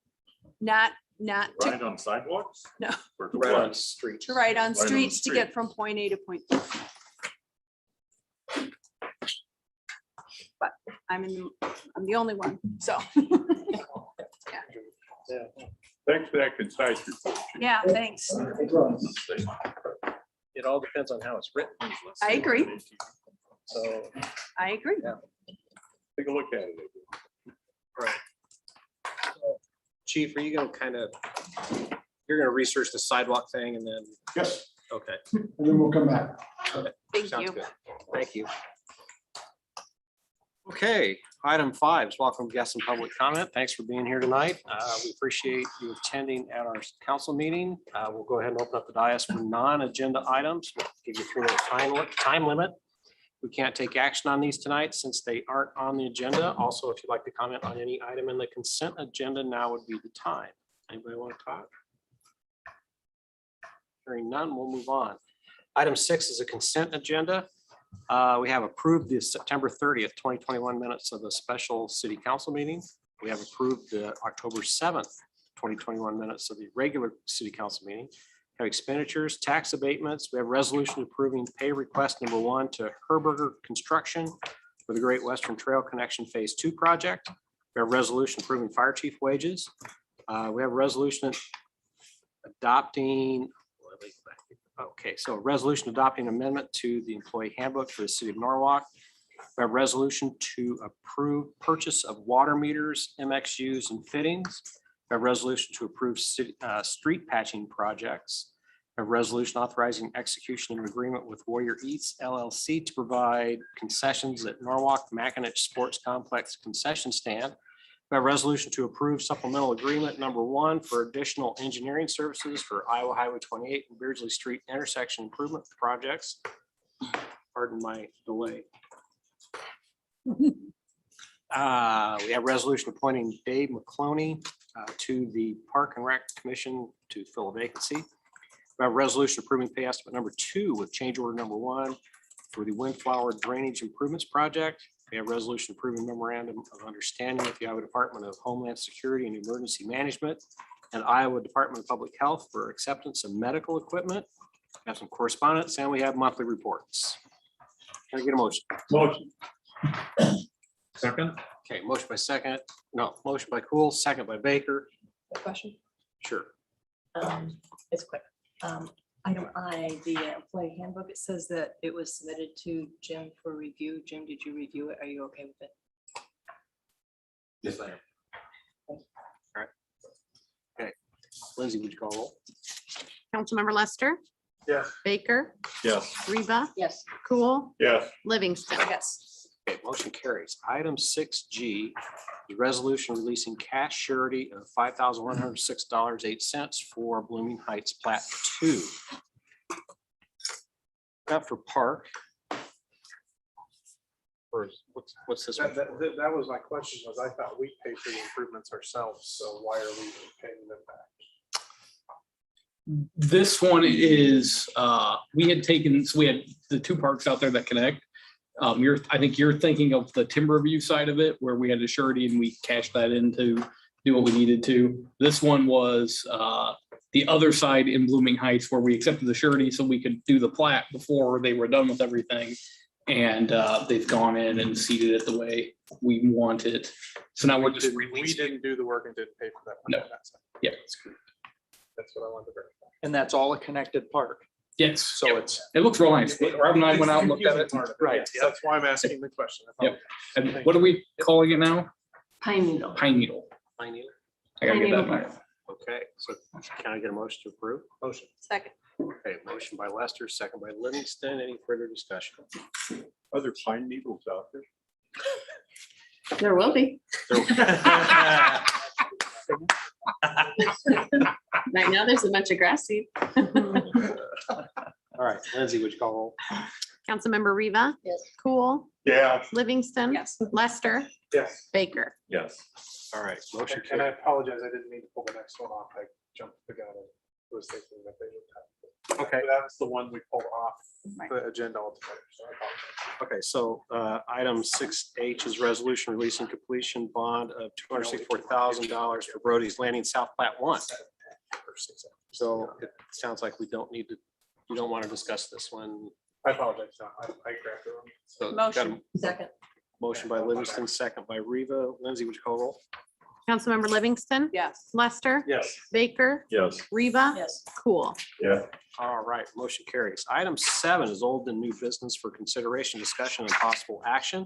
Not to Ride on sidewalks? No. Or to Right on what? street. to ride on Ride on the streets to get street. from point A to point B. But I'm the only one, so, Thanks for that concise report. Chief. yeah, thanks. It all depends on how it's written. I agree. So, I agree. Take a look at it. Chief, are you gonna you're gonna research the sidewalk thing and then, Yes, okay. and then we'll come back. Thank Sounds you. good. Thank you. Okay, item 5 is welcome guests and public comment. Thanks for being here tonight. We appreciate you attending at our council meeting. We'll go ahead and open up the dais for non-agenda items. We'll give you a 3-minute time limit. We can't take action on these tonight since they aren't on the agenda. Also, if you'd like to comment on any item in the consent agenda, now would be the time. Anybody want to talk? Hearing none, we'll move on. Item 6 is a consent agenda. We have approved the September 30th, 2021 minutes of the special city council meeting. We have approved the October 7th, 2021 minutes of the regular city council meeting. Have expenditures, tax abatements. We have resolution approving pay request number 1 to Herberger Construction for the Great Western Trail Connection Phase 2 project. We have resolution approving fire chief wages. We have a resolution adopting, okay, so a resolution adopting amendment to the employee handbook for the city of Norwalk. We have a resolution to approve purchase of water meters, MXUs, and fittings. We have a resolution to approve street patching projects. We have a resolution authorizing execution of an agreement with Warrior Eats LLC to provide concessions at Norwalk Mackinac Sports Complex concession stand. We have a resolution to approve supplemental agreement number 1 for additional engineering services for Iowa Highway 28 and Beardsley Street intersection improvement projects. Pardon my delay. We have resolution appointing Dave McCloney to the Park and Rec Commission to fill a vacancy. We have a resolution approving pay estimate number 2 with change order number 1 for the Windflower Drainage Improvements Project. We have resolution approving memorandum of understanding with the Iowa Department of Homeland Security and Emergency Management and Iowa Department of Public Health for acceptance of medical equipment. We have some correspondence and we have monthly reports. Can I get a motion? Motion. Second? Okay, motion by Cool, second by Baker. Question. Sure. It's quick. Item I, the employee handbook, it says that it was submitted to Jim for review. Jim, did you review it? Are you okay with it? Yes, I am. Lindsay, would you call roll? Councilmember Lester, Yes. Baker, Yes. Reba, Yes. Cool, Yes. Livingston. Yes. Okay, motion carries. Item 6G, the resolution releasing cash surety of $5,106.08 for Blooming Heights Plat 2. Not for Park. Or what's this one? That was my question, was I thought we pay for the improvements ourselves, so why are we paying them back? This one is, we had taken, so we had the 2 parks out there that connect. I think you're thinking of the timber review side of it, where we had a surety and we cashed that in to do what we needed to. This one was the other side in Blooming Heights, where we accepted the surety so we could do the plat before they were done with everything. And they've gone in and seeded it the way we want it. So now we're just We releasing. didn't do the work and didn't pay for that. No. on that side. Yeah. That's what I wanted to verify. And that's all a connected park. Yes. So it's, It looks real nice. Rob and I went out and looked at it. Part of Right, yes, That's why I'm asking the question. I Yep. apologize. And what are we calling it now? Pine Needle. Pine Needle. I need it. I gotta Pine get that Needle back. Park. Okay, so can I get a motion to approve? Motion. Second. Okay, motion by Lester, second by Livingston. Any further discussion? Are there pine needles out there? There will be. Right now, there's a bunch of grass seed. All right, Lindsay, would you call roll? Councilmember Reba. Yes. Cool, Yeah. Livingston. Yes. Lester, Yes. Baker. Yes. All right, motion And I carried. apologize, I didn't mean to pull the next one off. I jumped the gun and was thinking that they would have. Okay. That was the one we pulled off the agenda altogether. So I apologize. Okay, so item 6H is resolution releasing completion bond of $264,000 for Brody's Landing South Plat 1. So it sounds like we don't need to, you don't want to discuss this one. I apologize. No, I grabbed it wrong. So Motion. Second. motion by Livingston, second by Reva. Lindsay, would you call roll? Councilmember Livingston. Yes. Lester. Yes. Baker, Yes. Reba. Yes. Cool. Yeah. All right, motion carries. Item 7 is old and new business for consideration, discussion, and possible action.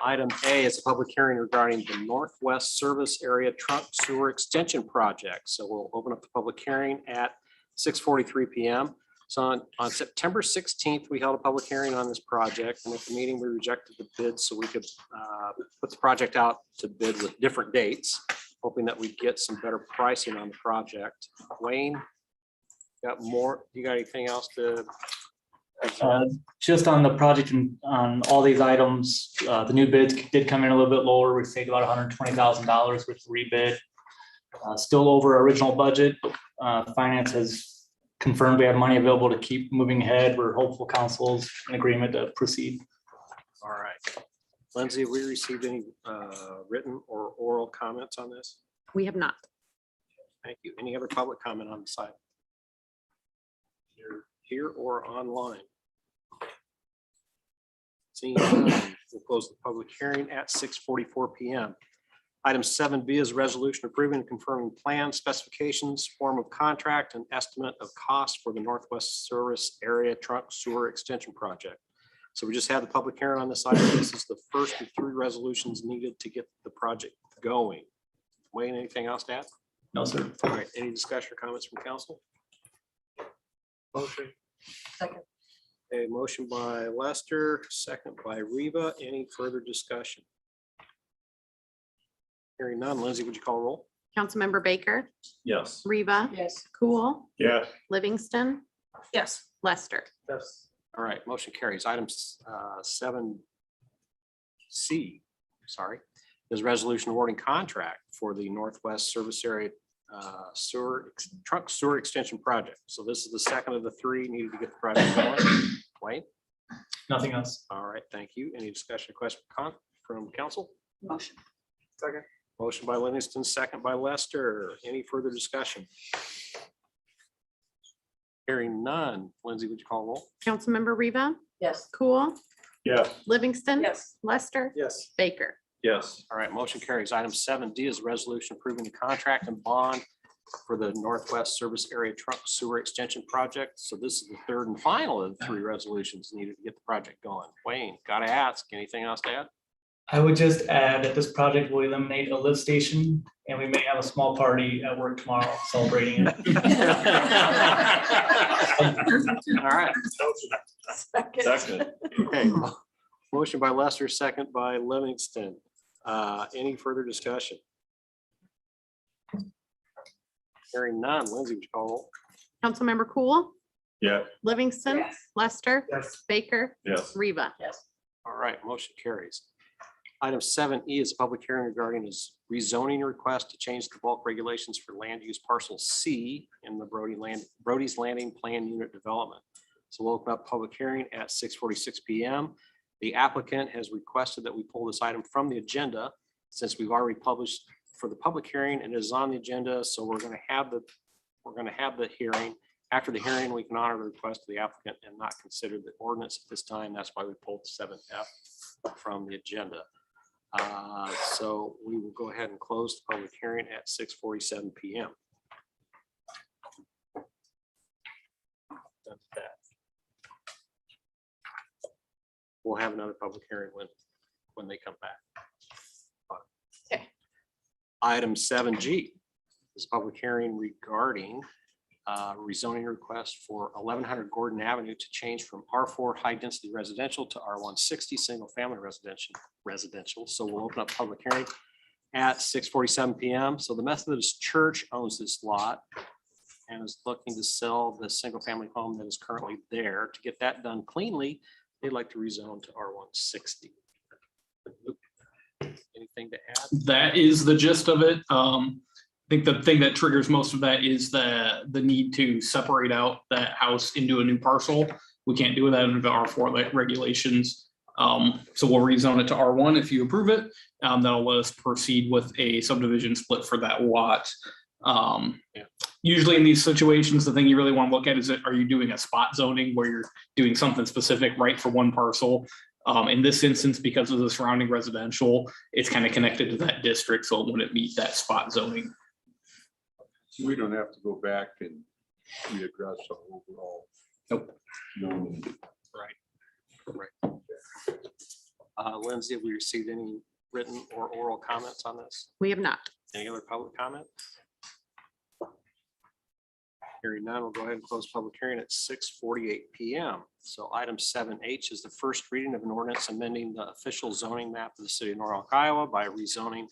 Item A is a public hearing regarding the Northwest Service Area Trunk Sewer Extension Project. So we'll open up the public hearing at 6:43 PM. So on September 16th, we held a public hearing on this project, and at the meeting, we rejected the bid so we could put the project out to bid with different dates, hoping that we get some better pricing on the project. Wayne, got more? You got anything else to? Just on the project and on all these items, the new bids did come in a little bit lower. We saved about $120,000 with rebid. Still over original budget. Finance has confirmed we have money available to keep moving ahead. We're hopeful council's in agreement to proceed. All right. Lindsay, have we received any written or oral comments on this? We have not. Thank you. Any other public comment on the site? Here or online? Seeing none, we'll close the public hearing at 6:44 PM. Item 7B is resolution approving and confirming plan specifications, form of contract, and estimate of cost for the Northwest Service Area Trunk Sewer Extension Project. So we just had the public hearing on this item. This is the first of 3 resolutions needed to get the project going. Wayne, anything else to add? No, sir. All right, any discussion or comments from council? Motion. Second. A motion by Lester, second by Reva. Any further discussion? Hearing none. Lindsay, would you call roll? Councilmember Baker, Yes. Reva, Yes. Cool, Yes. Livingston, Yes. Lester. Yes. All right, motion carries. Item 7C, sorry, is resolution awarding contract for the Northwest Service Area Trunk Sewer Extension Project. So this is the second of the 3 needed to get the project going. Wayne? Nothing else. All right, thank you. Any discussion or question from council? Motion. Second. Motion by Livingston, second by Lester. Any further discussion? Hearing none. Lindsay, would you call roll? Councilmember Reva, Yes. Cool, Yes. Livingston. Yes. Lester. Yes. Baker. Yes. All right, motion carries. Item 7D is a resolution approving the contract and bond for the Northwest Service Area Trunk Sewer Extension Project. So this is the 3rd and final of the 3 resolutions needed to get the project going. Wayne, gotta ask, anything else to add? I would just add that this project will eliminate a lift station and we may have a small party at work tomorrow celebrating it. All right, Second. Second. okay. Motion by Lester, second by Livingston. Any further discussion? Hearing none. Lindsay, would you call roll? Councilmember Cool, Yeah. Livingston, Yes. Lester, Yes. Baker, Yes. Reva. Yes. All right, motion carries. Item 7E is a public hearing regarding his rezoning request to change the bulk regulations for land use parcel C in the Brody's Landing Plan Unit Development. So we'll open up public hearing at 6:46 PM. The applicant has requested that we pull this item from the agenda since we've already published for the public hearing and it is on the agenda. So we're going to have the hearing. After the hearing, we can honor the request of the applicant and not consider the ordinance at this time. That's why we pulled 7F from the agenda. So we will go ahead and close the public hearing at 6:47 PM. Done with that. We'll have another public hearing when they come back. Okay. Item 7G is a public hearing regarding rezoning request for 1100 Gordon Avenue to change from R4 high density residential to R160 single family residential. So we'll open up public hearing at 6:47 PM. So the Methodist Church owns this lot and is looking to sell the single family home that is currently there. To get that done cleanly, they'd like to rezone to R160. Anything to add? That is the gist of it. I think the thing that triggers most of that is the need to separate out that house into a new parcel. We can't do that under the R4 regulations. So we'll rezone it to R1 if you approve it. That'll let us proceed with a subdivision split for that lot. Usually in these situations, the thing you really want to look at is, are you doing a spot zoning where you're doing something specific right for one parcel? In this instance, because of the surrounding residential, it's kind of connected to that district, so it wouldn't meet that spot zoning. We don't have to go back and readdress the overall. Nope. Right. Lindsay, have we received any written or oral comments on this? We have not. Any other public comment? Hearing none, we'll go ahead and close public hearing at 6:48 PM. So item 7H is the first reading of an ordinance amending the official zoning map of the city of Norwalk, Iowa by rezoning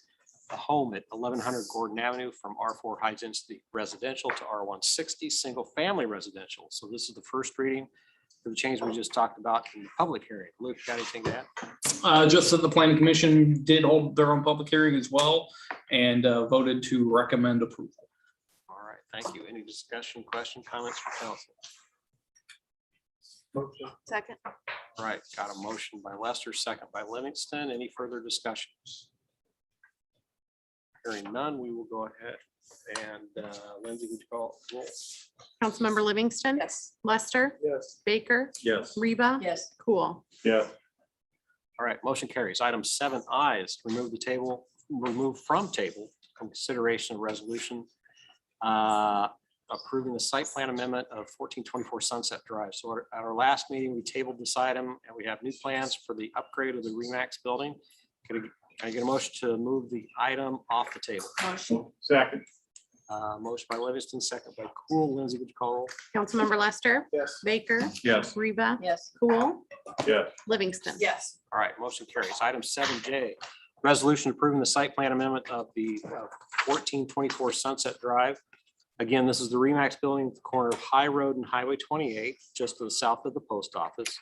the home at 1100 Gordon Avenue from R4 high density residential to R160 single family residential. So this is the first reading for the change we just talked about in the public hearing. Luke, got anything to add? Just that the planning commission did hold their own public hearing as well and voted to recommend approval. All right, Thank you. Any discussion, question, comments from council? Second. All right, got a motion by Lester, second by Livingston. Any further discussions? Hearing none, we will go ahead and Lindsay, would you call it roll? Councilmember Livingston. Yes. Lester. Yes. Baker. Yes. Reba. Yes. Cool. Yeah. All right, motion carries. Item 7I is to remove from table consideration of resolution approving the site plan amendment of 1424 Sunset Drive. So at our last meeting, we tabled this item and we have new plans for the upgrade of the Remax building. Can I get a motion to move the item off the table? Second. Motion by Livingston, second by Cool. Lindsay, would you call roll? Councilmember Lester. Yes. Baker. Yes. Reba. Yes. Cool. Yes. Livingston. Yes. All right, motion carries. Item 7J, resolution approving the site plan amendment of the 1424 Sunset Drive. Again, this is the Remax building at the corner of High Road and Highway 28, just to the south of the post office.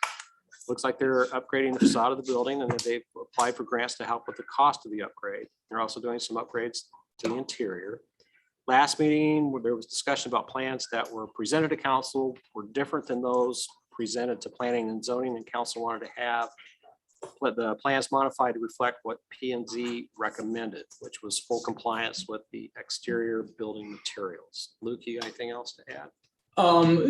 Looks like they're upgrading the facade of the building and that they've applied for grants to help with the cost of the upgrade. They're also doing some upgrades to the interior. Last meeting, there was discussion about plans that were presented to council were different than those presented to planning and zoning, and council wanted to have the plans modified to reflect what P and Z recommended, which was full compliance with the exterior building materials. Luke, you got anything else to add?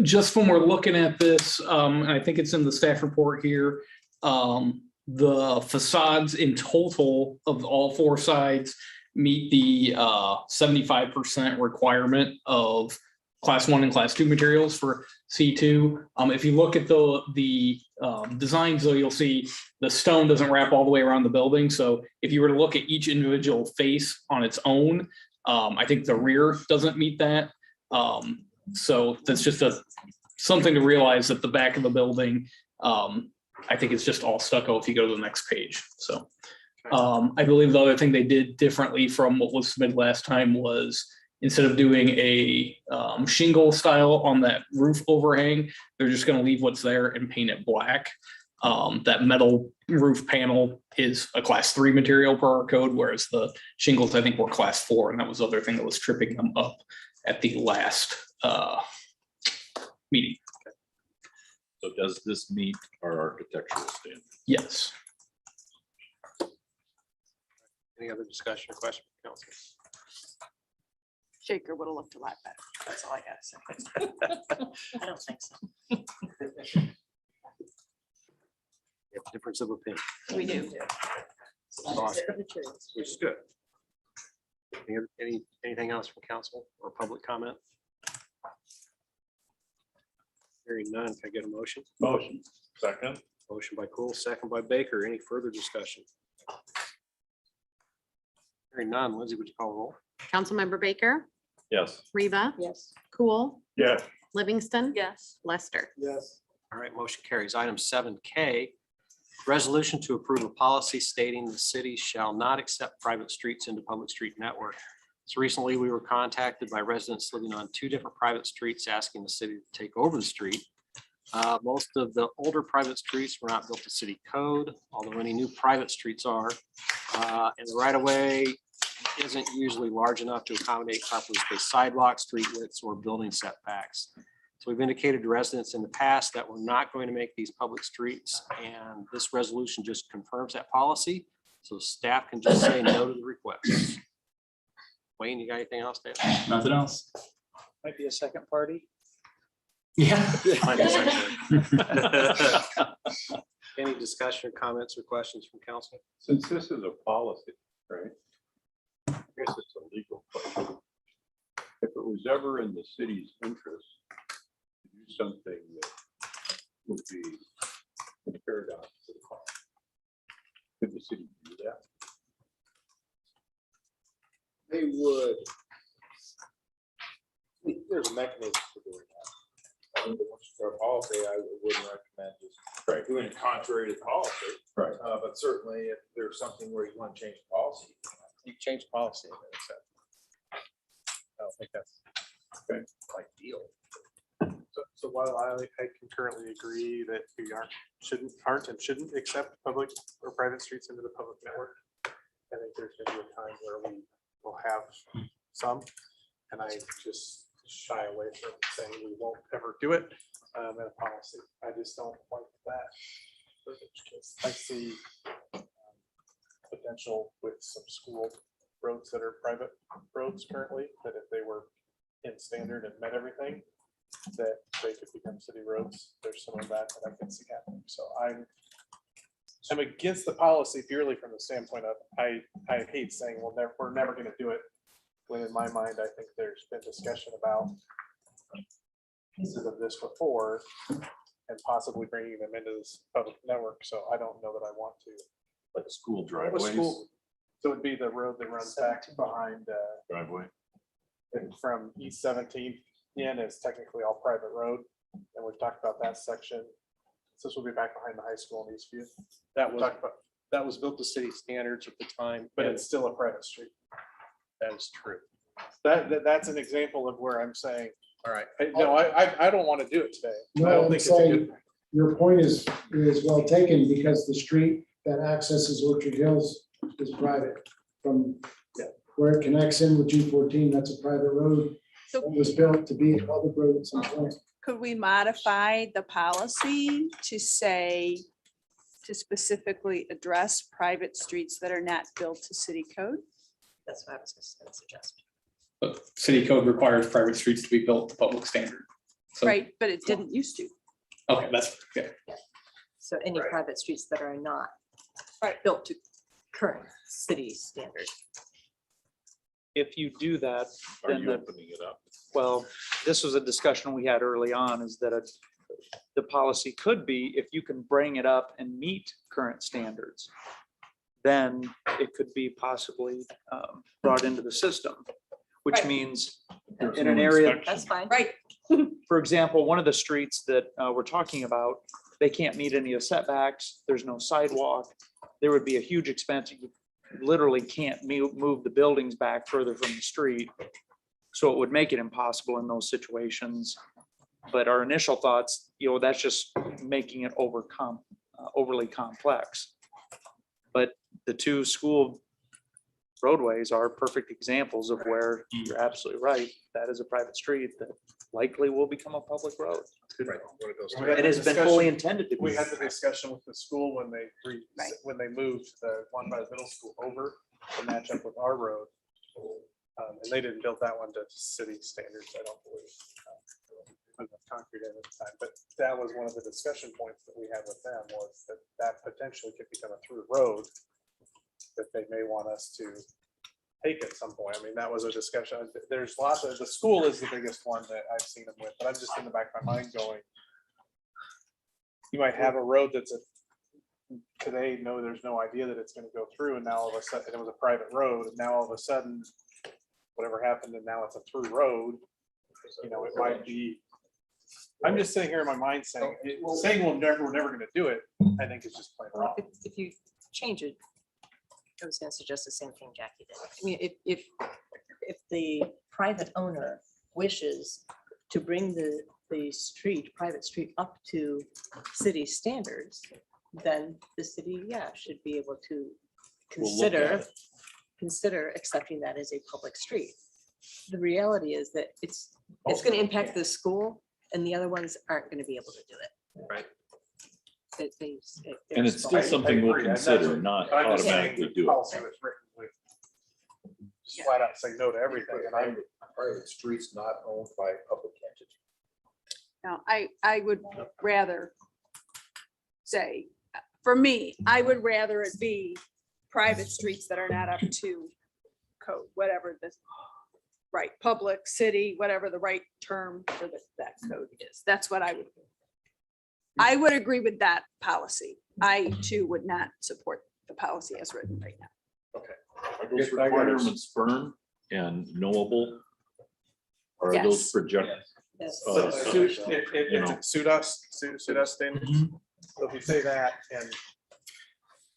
Just when we're looking at this, and I think it's in the staff report here, the facades in total of all four sides meet the 75% requirement of class 1 and class 2 materials for C2. If you look at the designs, though, you'll see the stone doesn't wrap all the way around the building. So if you were to look at each individual face on its own, I think the rear doesn't meet that. So that's just something to realize that the back of the building, I think it's just all stucco if you go to the next page. So I believe the other thing they did differently from what was submitted last time was instead of doing a shingle style on that roof overhang, they're just going to leave what's there and paint it black. That metal roof panel is a class 3 material per our code, whereas the shingles, I think, were class 4. And that was the other thing that was tripping them up at the last meeting. So does this meet our architectural standards? Yes. Any other discussion or question from council? Shaker would have looked a lot better. That's all I gotta say. I don't think so. Difference of opinion, We do. Awesome. which is good. Anything else from council or public comment? Hearing none, can I get a motion? Motion. Second. Motion by Cool, second by Baker. Any further discussion? Hearing none, Lindsay, would you call the roll? Councilmember Baker. Yes. Reba. Yes. Cool. Yes. Livingston. Yes. Lester. Yes. All right, motion carries. Item 7K, resolution to approve a policy stating the city shall not accept private streets into public street network. So recently, we were contacted by residents living on 2 different private streets asking the city to take over the street. Most of the older private streets were not built to city code, although any new private streets are. And the right of way isn't usually large enough to accommodate properly spaced sidewalks, street widths, or building setbacks. So we've indicated to residents in the past that we're not going to make these public streets, and this resolution just confirms that policy. So staff can just say no to the request. Wayne, you got anything else to add? Nothing else. Might be a second party. Yeah. Any discussion, comments, or questions from council? Since this is a policy, right? I guess it's a legal question. If it was ever in the city's interest to do something that would be paradox to the cost, could the city do that? They would. There's a mechanism for doing that. I think that once you start policy, I wouldn't recommend just doing it contrary to policy. Right. But certainly if there's something where you want to change the policy, you can change policy. I don't think that's like deal. So while I concurrently agree that we aren't and shouldn't accept public or private streets into the public network, I think there's gonna be a time where we will have some. And I just shy away from saying we won't ever do it in a policy. I just don't like that. Because I see potential with some school roads that are private roads currently, that if they were in standard and met everything, that they could become city roads. There's some of that I can see happening. So I'm against the policy purely from the standpoint of, I hate saying, well, we're never gonna do it. When in my mind, I think there's been discussion about pieces of this before and possibly bringing them into this public network. So I don't know that I want to. Like school A driveways, school- So it'd be the road that runs back behind, driveway. and from East 17th in is technically all private road. And we've talked about that section. So this will be back behind the high school in Eastview. That was built to city standards at the time, But it's still a private street. that is true. That's an example of where I'm saying, All right. no, I don't want to do it today. I No, don't I'm think it's a good saying your point is well taken because the street that accesses Orchard Hills is private. From where it connects in with G14, that's a private road. So- It was built to be a public road at some point. Could we modify the policy to say, to specifically address private streets that are not built to city code? That's what I was just gonna suggest. But city code requires private streets to be built to public standard. So, Right, but it didn't used to. okay, that's, yeah. So any private streets that are not Right. built to current city standards. If you do that, Are then you the opening it up? Well, this was a discussion we had early on, is that the policy could be, if you can bring it up and meet current standards, then it could be possibly brought into the system, which Right. means There's in no an area, inspection. That's fine. Right. for example, one of the streets that we're talking about, they can't meet any of the setbacks, there's no sidewalk. There would be a huge expense. You literally can't move the buildings back further from the street. So it would make it impossible in those situations. But our initial thoughts, that's just making it overly complex. But the two school roadways are perfect examples of where you're absolutely right. That is a private street that likely will become a public road. It has been fully intended to be. We had the discussion with the school when they, Right. when they moved the one by the middle school over to match up with our road. And they didn't build that one to city standards, I don't believe. Enough concrete at the time, but that was one of the discussion points that we had with them, was that potentially could become a through road that they may want us to take at some point. I mean, that was a discussion. There's lots of, the school is the biggest one that I've seen them with, but I'm just in the back of my mind going, you might have a road that's today, no, there's no idea that it's gonna go through, and now all of a sudden, it was a private road, and now all of a sudden, whatever happened, and now it's a through road. It might be, I'm just sitting here in my mind saying we're never gonna do it, I think it's just plain wrong. If you change it, I was gonna suggest the same thing Jackie did. I mean, if the private owner wishes to bring the private street up to city standards, then the city, should be able to We'll look at consider accepting that as a public street. The reality is that it's gonna impact the school, and the other ones aren't gonna be able to do it. Right. And it's still something we'll consider, not I'm just saying automatically the do it. policy was written with just flat out say no to everything, and I'm. Private streets not owned by public entity. Now, I would rather say, for me, I would rather it be private streets that are not up to code, whatever this, right, public, city, whatever the right term for that code is. That's what I would. I would agree with that policy. I too would not support the policy as written right now. Are those requirements firm and knowable? Or are those Yes. projected? Yes. Uh, If you know. it's suit us standards, so if you say that, and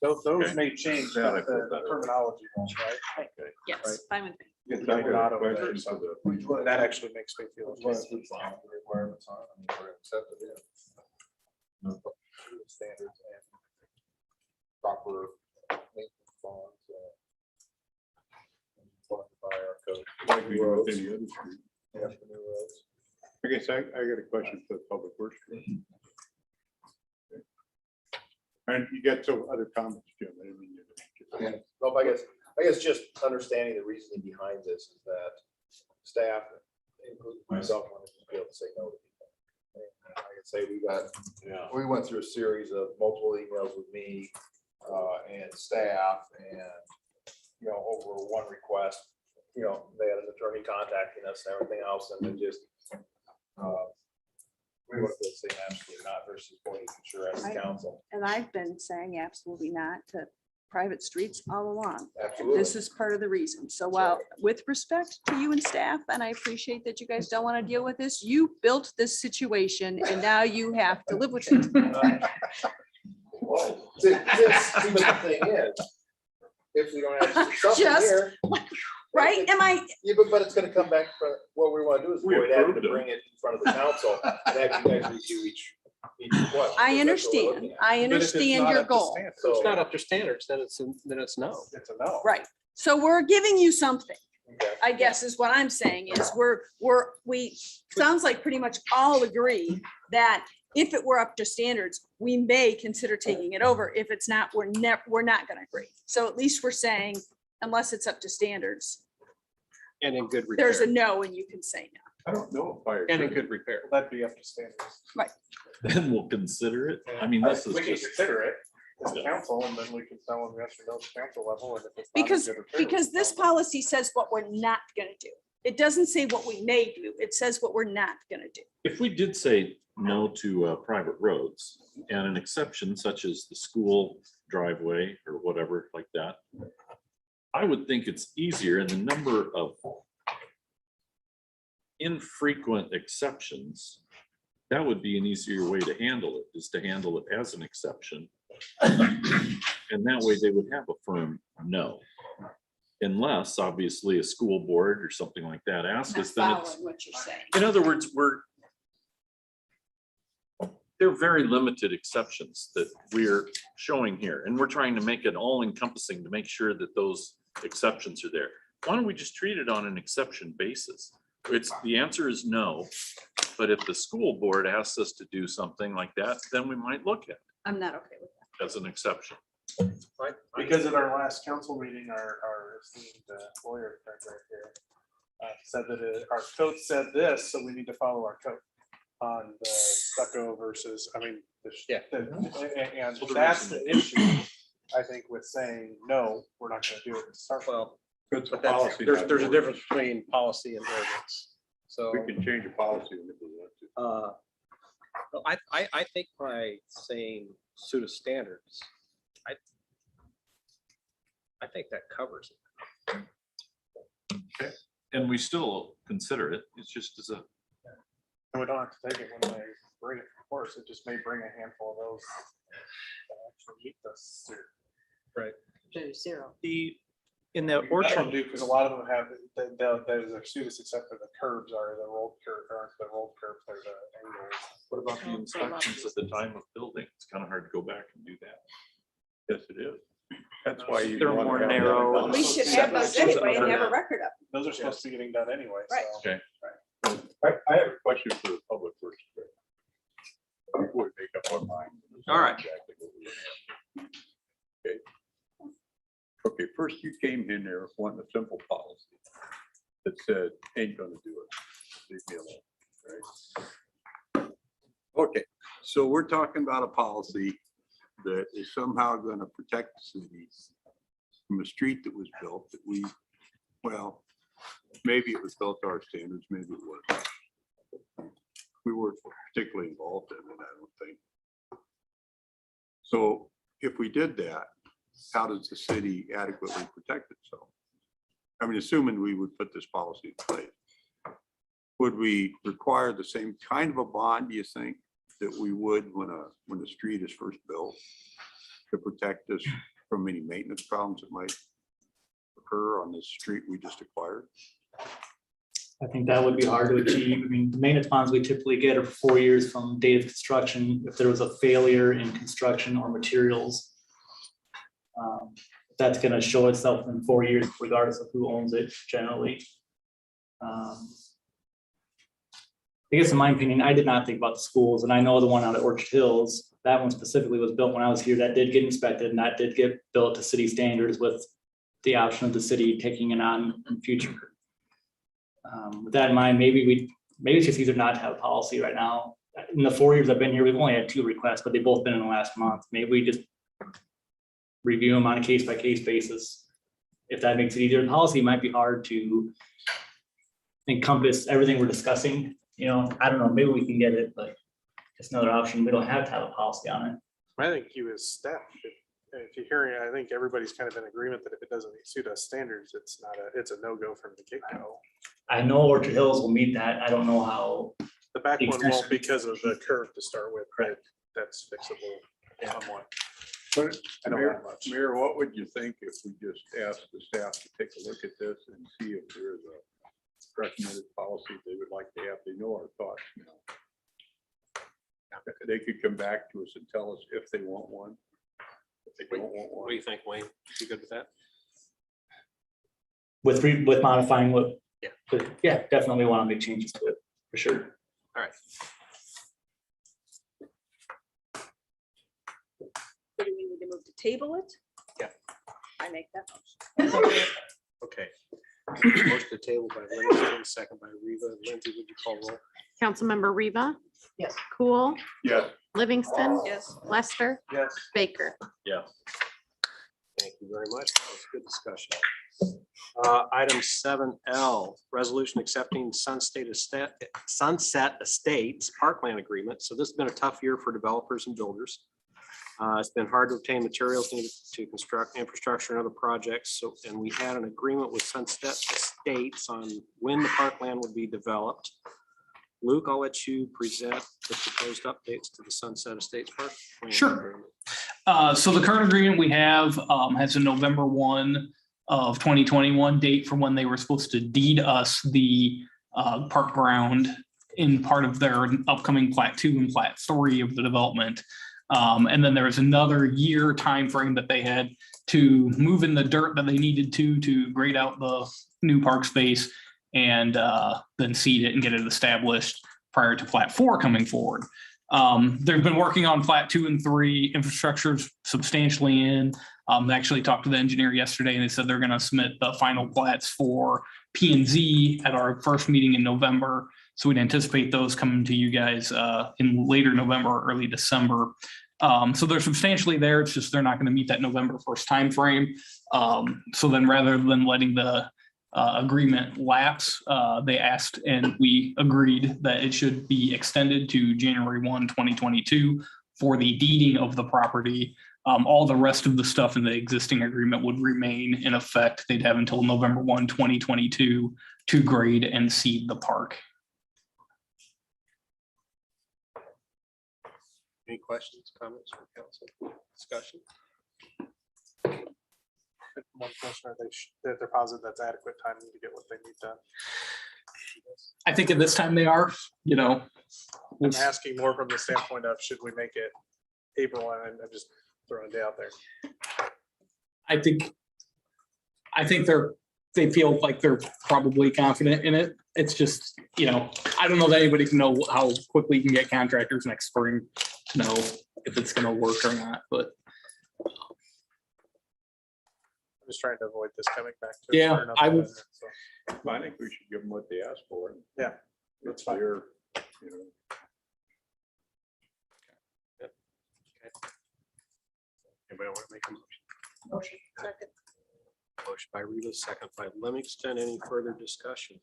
those Okay. may change, That I but feel the better. terminology won't, right? Okay. Yes, fine with me. We're not over there, Question so for the- that actually makes me feel. Requirements on, I mean, we're accepted in. Standards and proper maintenance bonds. By our code. Like we do with any other street. I guess I got a question for the public works. Commission. And you got some other comments, Jim. I didn't mean to- Yeah, well, I guess just understanding the reasoning behind this is that staff, including myself, wanted to be able to say no to people. And I can say we went through a series of multiple emails with me and staff and, over one request, they had an attorney contacting us and everything else, and then just we want to say absolutely not versus going to sure as council. And I've been saying absolutely not to private streets all along. Absolutely. This is part of the reason. So while, with respect to you and staff, and I appreciate that you guys don't want to deal with this, you built this situation and now you have to live with it. Well, see, but the thing is, if we don't have something Just- here. Right? Am I, Yeah, but it's gonna come back for, what we wanna do is We avoid having approved to it. bring it in front of the council and have you guys review each request. I That's what we're understand. looking at. I But if it's understand not your up to goal. standard, So it's not up to standards, then it's no. It's a no. Right. So we're giving you something, Okay. I guess is what I'm saying is we, sounds like pretty much all agree that if it were up to standards, we may consider taking it over. If it's not, we're not gonna agree. So at least we're saying, unless it's up to standards, And in good repair. there's a no and you can say no. I don't know if I. And in agree. good repair. That'd be up to standards. Then we'll consider it. I mean, this is We can just, consider it as a council, and then we can tell them yes or no at council level. And if it's not a Because, good repair, we because can this tell them. policy says what we're not gonna do. It doesn't say what we may do. It says what we're not gonna do. if we did say no to private roads and an exception such as the school driveway or whatever like that, I would think it's easier and the number of infrequent exceptions, that would be an easier way to handle it, is to handle it as an exception. And that way they would have a firm no. Unless obviously a school board or something like that asks us, then it's, Following what you're saying. in other words, they're very limited exceptions that we're showing here, and we're trying to make it all encompassing to make sure that those exceptions are there. Why don't we just treat it on an exception basis? The answer is no, but if the school board asks us to do something like that, then we might look at it I'm not okay with that. as an exception. Because at our last council meeting, our esteemed lawyer friend right here said that our code said this, so we need to follow our code on the stucco versus, Yeah. And that's the issue, I think, with saying, no, we're not gonna do it. to start with. Well, It's a but that's, policy, there's not a ordinance. difference between policy and ordinance. So. We can change a policy if we want to. Well, I think by saying suit of standards, I think that covers it. And we still consider it, it's just as a, And we don't have to take it when they bring it, of course, it just may bring a handful of those that actually meet this. Zero. In the Orchard do, because a lot of them have, those are students except for the curbs are the rolled curb, aren't the rolled curbs, they're the angles. what about the inspections at the time of building? It's kind of hard to go back and do that. Yes, it is. That's why you. They're wanna more have that narrow. done. We should have those anyway and have a record of it. Those are supposed to be getting done anyway, Right. so. Okay. I have a question for the public works. Before we make up our mind. All right. Exactly what we want. Okay. Okay, first you came in there wanting a simple policy that said, ain't gonna do it. Leave me alone, right? Okay, so we're talking about a policy that is somehow gonna protect the city from a street that was built that well, maybe it was built to our standards, maybe it wasn't. We weren't particularly involved in it, I don't think. So if we did that, how does the city adequately protect itself? I mean, assuming we would put this policy in place, would we require the same kind of a bond, do you think, that we would when a street is first built to protect us from any maintenance problems that might occur on this street we just acquired? I think that would be hard to achieve. I mean, the maintenance bonds we typically get are 4 years from date of construction. If there was a failure in construction or materials, that's going to show itself in 4 years regardless of who owns it generally. I guess in my opinion, I did not think about the schools, and I know the one out at Orchard Hills, that one specifically was built when I was here, that did get inspected, and that did get built to city standards with the option of the city taking it on in future. With that in mind, maybe it's just easier not to have a policy right now. In the 4 years I've been here, we've only had 2 requests, but they've both been in the last month. Maybe we just review them on a case-by-case basis. If that makes it easier, policy might be hard to encompass everything we're discussing. You know, I don't know, maybe we can get it, but it's another option. We don't have to have a policy on it. I think you as staff, if you're hearing, I think everybody's kind of in agreement that if it doesn't suit us standards, it's a no-go from the get-go. I know Orchard Hills will meet that. I don't know how. The back one Extension. won't because of the curve to start with, but that's fixable somewhat. But I don't Mayor, have much. Mayor, what would you think if we just asked the staff to take a look at this and see if there's a recommended policy they would like to have? They know our thoughts, you know. They could come back to us and tell us if they want one. If they don't want What do you one. think, Wayne? You good with that? With modifying what? Yeah. Yeah, definitely want to make changes to it, for sure. All right. So do we need to move to table it? Yeah. I make that motion. Okay. Motion to table by Livingston, second by Reva. Lindsay, would you call roll? Councilmember Reva. Yes. Cool, Yes. Livingston, Yes. Lester, Yes. Baker. Yeah. Thank you very much. That was good discussion. Item 7L, resolution accepting Sunset Estates Parkland agreement. So this has been a tough year for developers and builders. It's been hard to obtain materials needed to construct infrastructure and other projects. So, and we had an agreement with Sunset Estates on when the parkland would be developed. Luke, I'll let you present the proposed updates to the Sunset Estates Park. Sure. So the current agreement we have has a November 1 of 2021 date for when they were supposed to deed us the park ground in part of their upcoming Plat 2 and Plat 3 of the development. And then there was another year timeframe that they had to move in the dirt that they needed to grade out the new park space and then seed it and get it established prior to Plat 4 coming forward. They've been working on Plat 2 and 3, infrastructure's substantially in. They actually talked to the engineer yesterday and they said they're going to submit the final plats for P&Z at our first meeting in November. So we'd anticipate those coming to you guys in later November or early December. So they're substantially there. It's just they're not going to meet that November 1st timeframe. So then rather than letting the agreement lapse, they asked and we agreed that it should be extended to January 1, 2022 for the deeding of the property. All the rest of the stuff in the existing agreement would remain in effect. They'd have until November 1, 2022 to grade and seed the park. Any questions, comments from council? Discussion? One question, they're positive that's adequate time to get what they need done. I think at this time they are, you know. I'm asking more from the standpoint of should we make it April, and I'm just throwing it out there. I think they feel like they're probably confident in it. It's just, you know, I don't know that anybody can know how quickly you can get contractors next spring to know if it's gonna work or not, but I'm just trying to avoid this coming back. to us Yeah, for another I would- amendment, so. I think we should give them what they asked for. Yeah, that's fine. They're, you know, Anybody want to make a motion? Motion. Second. Motion by Reva, second by Livingston. Any further discussion?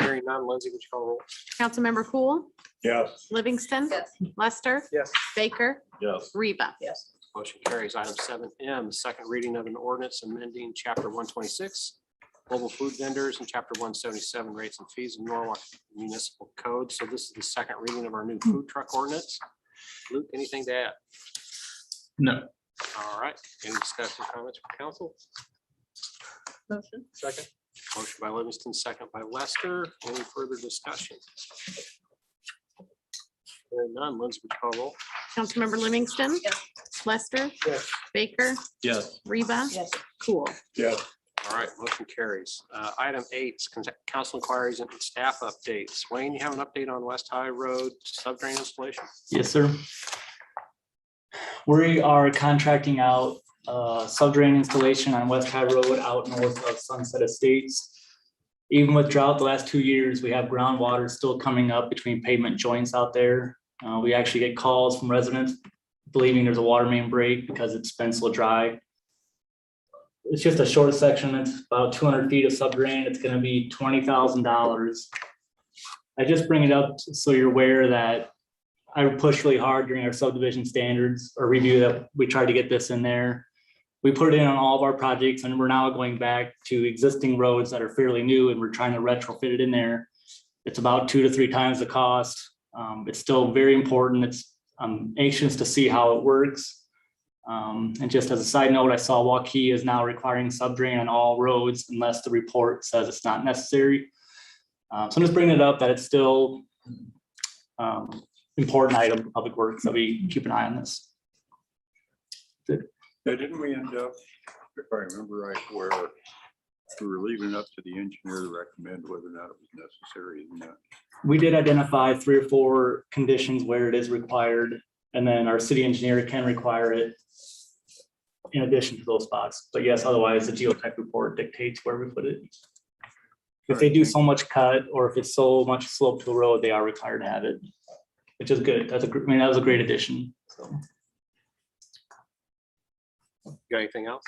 Hearing none, Lindsay, would you call roll? Councilmember Cool, yes. Livingston, Yes. Lester, Yes. Baker, Yes. Reva. Yes. Motion carries. Item 7M, second reading of an ordinance amending chapter 126, global food vendors, and chapter 177, rates and fees in Norwalk Municipal Code. So this is the second reading of our new food truck ordinance. Luke, anything to add? no. All right. Any discussion, comments from council? Motion. Second. Motion by Livingston, second by Lester. Any further discussion? Hearing none, Lindsay, would you call roll? Councilmember Livingston. Yes. Lester, Yes. Baker, Yes. Reva, Yes. Cool. Yes. All right, motion carries. Item 8, council inquiries and staff updates. Wayne, you have an update on West High Road subdrain installation? Yes, sir. We are contracting out subdrain installation on West High Road out north of Sunset Estates. Even with drought the last 2 years, we have groundwater still coming up between pavement joints out there. We actually get calls from residents believing there's a water main break because it's been so dry. It's just a short section. It's about 200 feet of subdrain. It's gonna be $20,000. I just bring it up so you're aware that I pushed really hard during our subdivision standards or review that we tried to get this in there. We put it in on all of our projects and we're now going back to existing roads that are fairly new and we're trying to retrofit it in there. It's about 2 to 3 times the cost. It's still very important. I'm anxious to see how it works. And just as a side note, I saw Waukee is now requiring subdrain on all roads unless the report says it's not necessary. So I'm just bringing it up that it's still important item for public works that we keep an eye on this. Yeah, didn't we end up, if I remember right, where we were leaving it up to the engineer to recommend whether or not it was necessary? Isn't that? We did identify 3 or 4 conditions where it is required, and then our city engineer can require it in addition to those spots. But yes, otherwise the geotech report dictates where we put it. If they do so much cut or if it's so much slope to a road, they are required to have it, which is good. That was a great addition. So. Got anything else?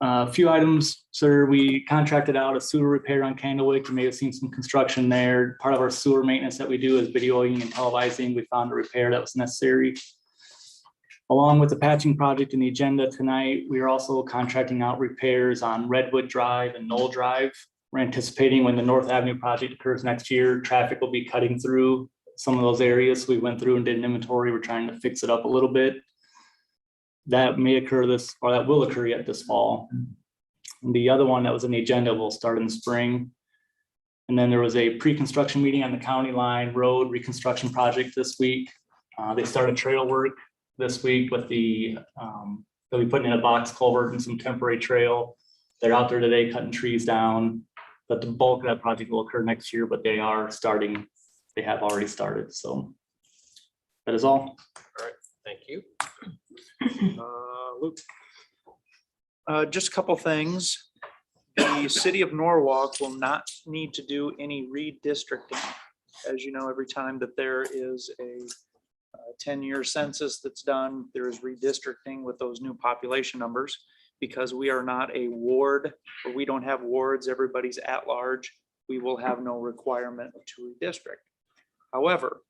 A few items, sir. We contracted out a sewer repair on Candlewick. You may have seen some construction there. Part of our sewer maintenance that we do is videoing and televising. We found a repair that was necessary. Along with the patching project in the agenda tonight, we are also contracting out repairs on Redwood Drive and Knoll Drive. We're anticipating when the North Avenue project occurs next year, traffic will be cutting through some of those areas. We went through and did an inventory. We're trying to fix it up a little bit. That may occur that will occur yet this fall. And the other one that was in the agenda will start in the spring. And then there was a pre-construction meeting on the county line road reconstruction project this week. They started trail work this week with they'll be putting in a box culvert and some temporary trail. They're out there today cutting trees down, but the bulk of that project will occur next year, but they are starting, they have already started. So that is all. All right, thank you. Luke. Just a couple things. The city of Norwalk will not need to do any redistricting. As you know, every time that there is a 10-year census that's done, there is redistricting with those new population numbers. Because we are not a ward, or we don't have wards, everybody's at large, we will have no requirement to redistrict. However,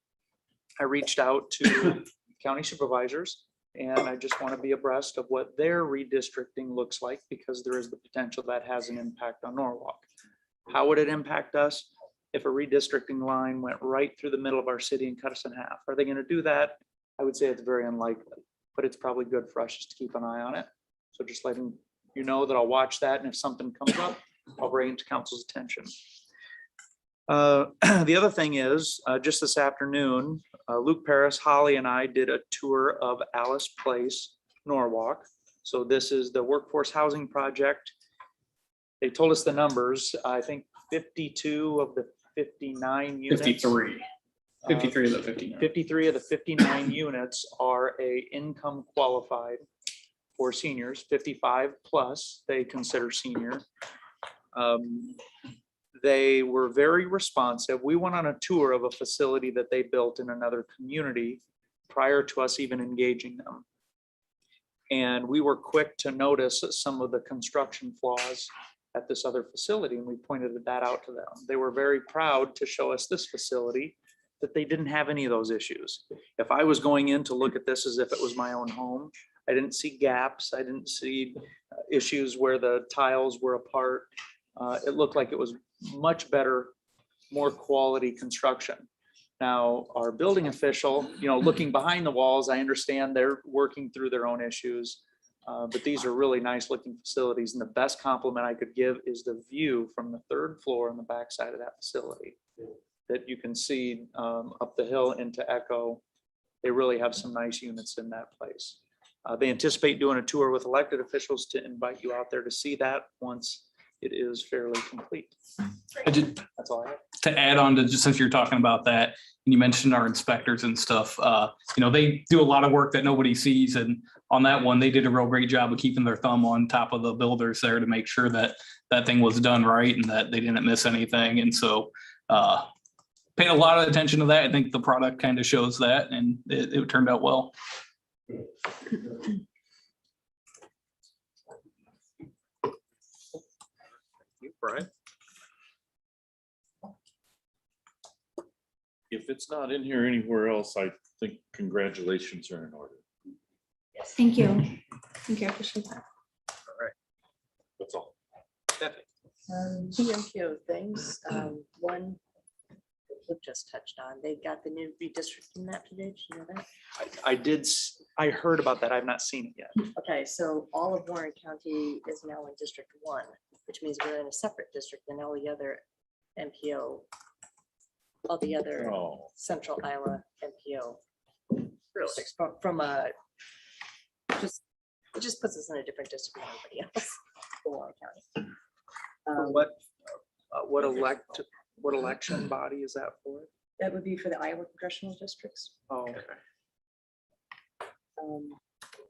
I reached out to county supervisors and I just want to be abreast of what their redistricting looks like because there is the potential that has an impact on Norwalk. How would it impact us if a redistricting line went right through the middle of our city and cut us in half? Are they going to do that? I would say it's very unlikely, but it's probably good for us just to keep an eye on it. So just letting you know that I'll watch that, and if something comes up, I'll bring it to council's attention. The other thing is, just this afternoon, Luke Paris, Holly, and I did a tour of Alice Place, Norwalk. So this is the workforce housing project. They told us the numbers. I think 52 of the 59 units. 53. 53 of the 59. 53 of the 59 units are income qualified for seniors, 55 plus, they consider senior. They were very responsive. We went on a tour of a facility that they built in another community prior to us even engaging them. And we were quick to notice some of the construction flaws at this other facility, and we pointed that out to them. They were very proud to show us this facility that they didn't have any of those issues. If I was going in to look at this as if it was my own home, I didn't see gaps. I didn't see issues where the tiles were apart. It looked like it was much better, more quality construction. Now, our building official, looking behind the walls, I understand they're working through their own issues, but these are really nice looking facilities. And the best compliment I could give is the view from the 3rd floor on the backside of that facility that you can see up the hill into Echo. They really have some nice units in that place. They anticipate doing a tour with elected officials to invite you out there to see that once it is fairly complete. That's all I have. To add on to, just since you're talking about that, and you mentioned our inspectors and stuff, they do a lot of work that nobody sees. And on that one, they did a real great job of keeping their thumb on top of the builders there to make sure that that thing was done right and that they didn't miss anything. And so paid a lot of attention to that. I think the product kind of shows that, and it turned out well. Brian? If it's not in here anywhere else, I think congratulations are in order. Thank you. Thank you. I appreciate that. That's all. Stephanie? Two MPO things. One, Luke just touched on, they got the new redistricting map today. Did you know that? I heard about that. I've not seen it yet. Okay, so all of Warren County is now in District 1, which means we're in a separate district than all the other MPO, all the other Oh, Central Iowa MPO. Really, from a, it just puts us in a different district than everybody else for Warren County. What election body is that for? That would be for the Iowa congressional districts. Oh, okay.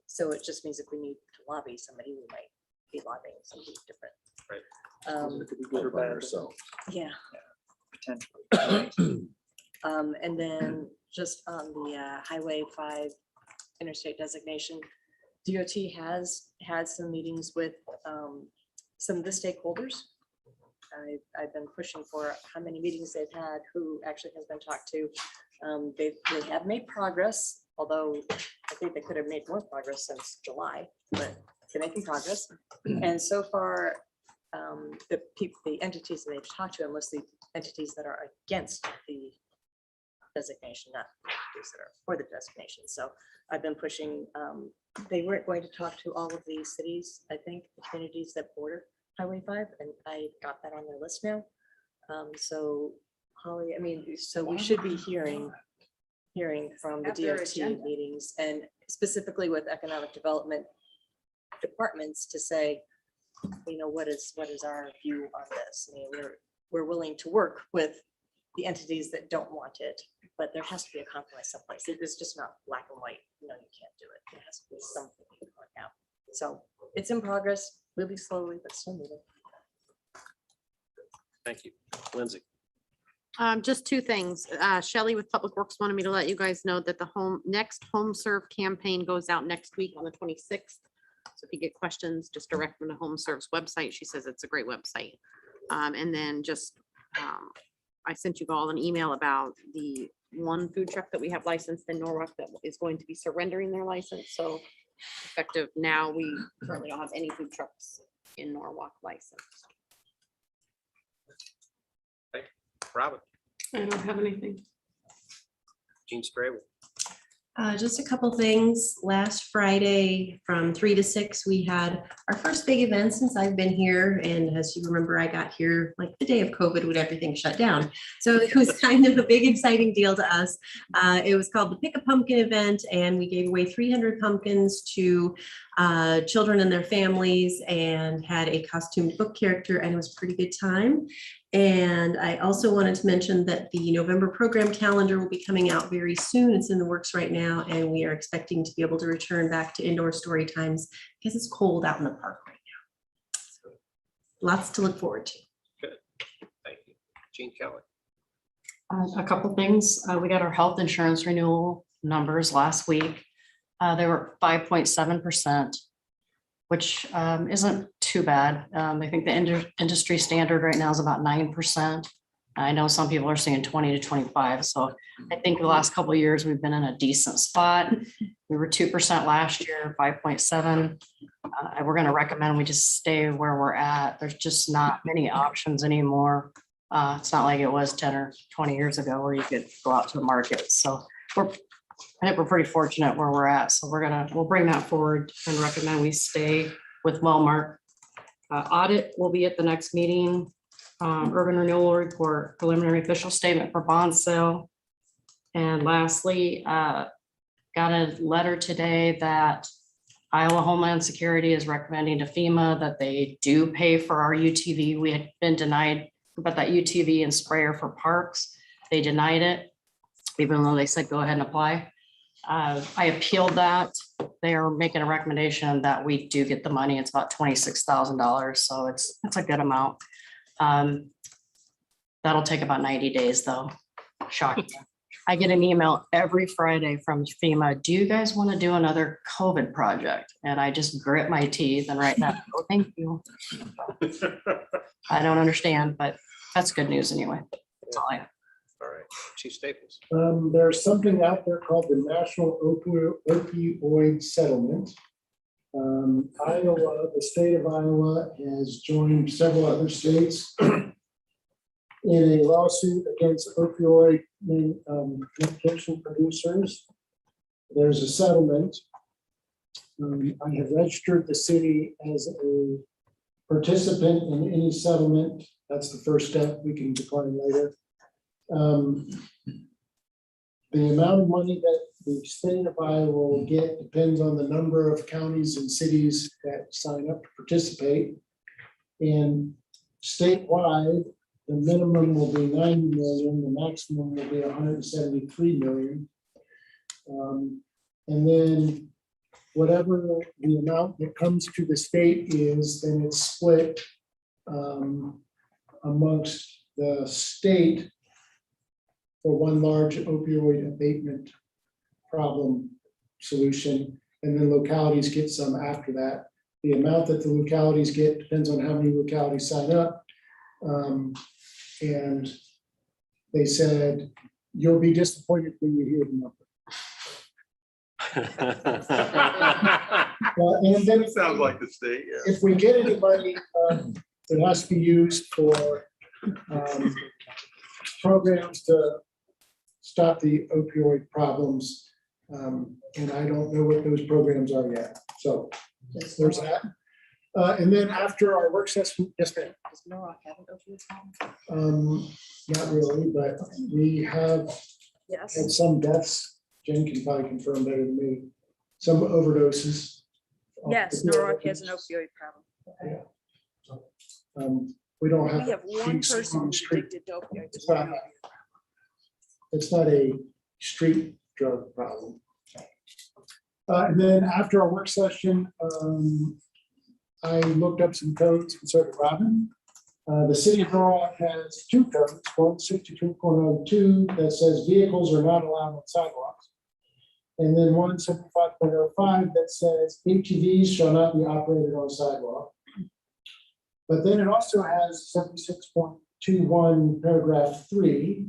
So it just means if we need to lobby somebody, we might be lobbying somebody different. It could be good or by bad. ourselves. Yeah. Potentially. And then just on the Highway 5 interstate designation, DOT has had some meetings with some of the stakeholders. I've been pushing for how many meetings they've had, who actually has been talked to. They have made progress, although I think they could have made more progress since July, but they're making progress. And so far, the entities that they've talked to are mostly entities that are against the designation, not entities that are for the designation. So I've been pushing, they weren't going to talk to all of the cities, I think, the communities that border Highway 5, and I got that on their list now. So Holly, so we should be hearing from the Have their DOT agenda. meetings, and specifically with economic development departments to say, what is our view on this? We're willing to work with the entities that don't want it, but there has to be a compromise someplace. It's just not black and white. You can't do it. There has to be something to work out. So it's in progress, moving slowly, but still moving. Thank you. Lindsay? Just two things. Shelley with Public Works wanted me to let you guys know that the next Home Serve campaign goes out next week on the 26th. So if you get questions, just direct them to Home Serve's website. She says it's a great website. And then I sent you all an email about the one food truck that we have licensed in Norwalk that is going to be surrendering their license. So effective now, we currently don't have any food trucks in Norwalk licensed. Robin? I don't have anything. Jean Scrabble? Just a couple things. Last Friday from 3 to 6, we had our first big event since I've been here. And as you remember, I got here like the day of COVID when everything shut down. So it was kind of a big, exciting deal to us. It was called the Pick a Pumpkin event, and we gave away 300 pumpkins to children and their families, and had a costumed book character, and it was a pretty good time. And I also wanted to mention that the November program calendar will be coming out very soon. It's in the works right now, and we are expecting to be able to return back to indoor story times because it's cold out in the park right now. So, lots to look forward to. Good. Thank you. Jean Kelly? A couple things. We got our health insurance renewal numbers last week. They were 5.7%, which isn't too bad. I think the industry standard right now is about 9%. I know some people are saying 20 to 25. So I think the last couple of years we've been in a decent spot. We were 2% last year, 5.7. We're going to recommend we just stay where we're at. There's just not many options anymore. It's not like it was 10 or 20 years ago where you could go out to the market. So I think we're pretty fortunate where we're at. So we'll bring that forward and recommend we stay with Wellmark. Audit will be at the next meeting. Urban renewal report, preliminary official statement for bond sale. And lastly, got a letter today that Iowa Homeland Security is recommending to FEMA that they do pay for our UTV. We had been denied about that UTV and sprayer for parks. They denied it, even though they said, go ahead and apply. I appealed that. They are making a recommendation that we do get the money. It's about $26,000. So it's a good amount. That'll take about 90 days though. Shocking. I get an email every Friday from FEMA. Do you guys want to do another COVID project? And I just grit my teeth and write that. Oh, thank you. I don't understand, but that's good news anyway. That's all I have. All right, Chief Staples. There's something out there called the National Opioid Settlement. Iowa, the state of Iowa has joined several other states in a lawsuit against opioid medication producers. There's a settlement. I have registered the city as a participant in any settlement. That's the first step. We can decline later. The amount of money that the state of Iowa will get depends on the number of counties and cities that sign up to participate. And statewide, the minimum will be 90 million, the maximum will be 173 million. And then whatever the amount that comes to the state is, then it's split amongst the state for one large opioid abatement problem solution, and then localities get some after that. The amount that the localities get depends on how many localities sign up. And they said, you'll be disappointed when you hear the number. And then Sounds like the state, yeah. if we get any money, it has to be used for programs to stop the opioid problems. And I don't know what those programs are yet. So there's that. And then after our work session, yes, ma'am. Does Norwalk have an opioid problem? Not really, but we have Yes. had some deaths. Jen can probably confirm better than me. Some overdoses. Yes, Norwalk has an opioid problem. We don't have. We have one things on person the street. addicted to opioids. It's not a street drug problem. And then after our work session, I looked up some codes and so did Robin. The city of Norwalk has two codes, 162.02 that says vehicles are not allowed on sidewalks. And then 175.05 that says ATVs shall not be operated on sidewalk. But then it also has 76.21 paragraph 3,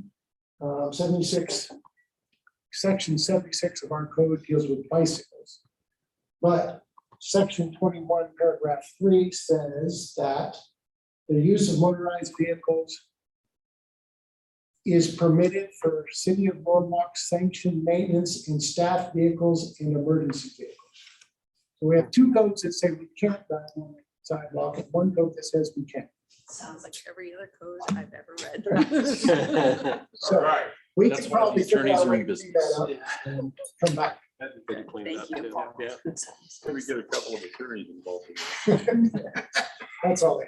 76, section 76 of our code deals with bicycles. But section 21 paragraph 3 says that the use of motorized vehicles is permitted for city of Norwalk sanctioned maintenance and staff vehicles and emergency vehicles. So we have two codes that say we can't drive on the sidewalk and one code that says we can. Sounds like every other code I've ever read. So we That's can why probably the figure attorneys out a are way in to do that up and come back. Good to clean it up, Thank you. too. Yeah. We get a couple of attorneys involved in that. That's all.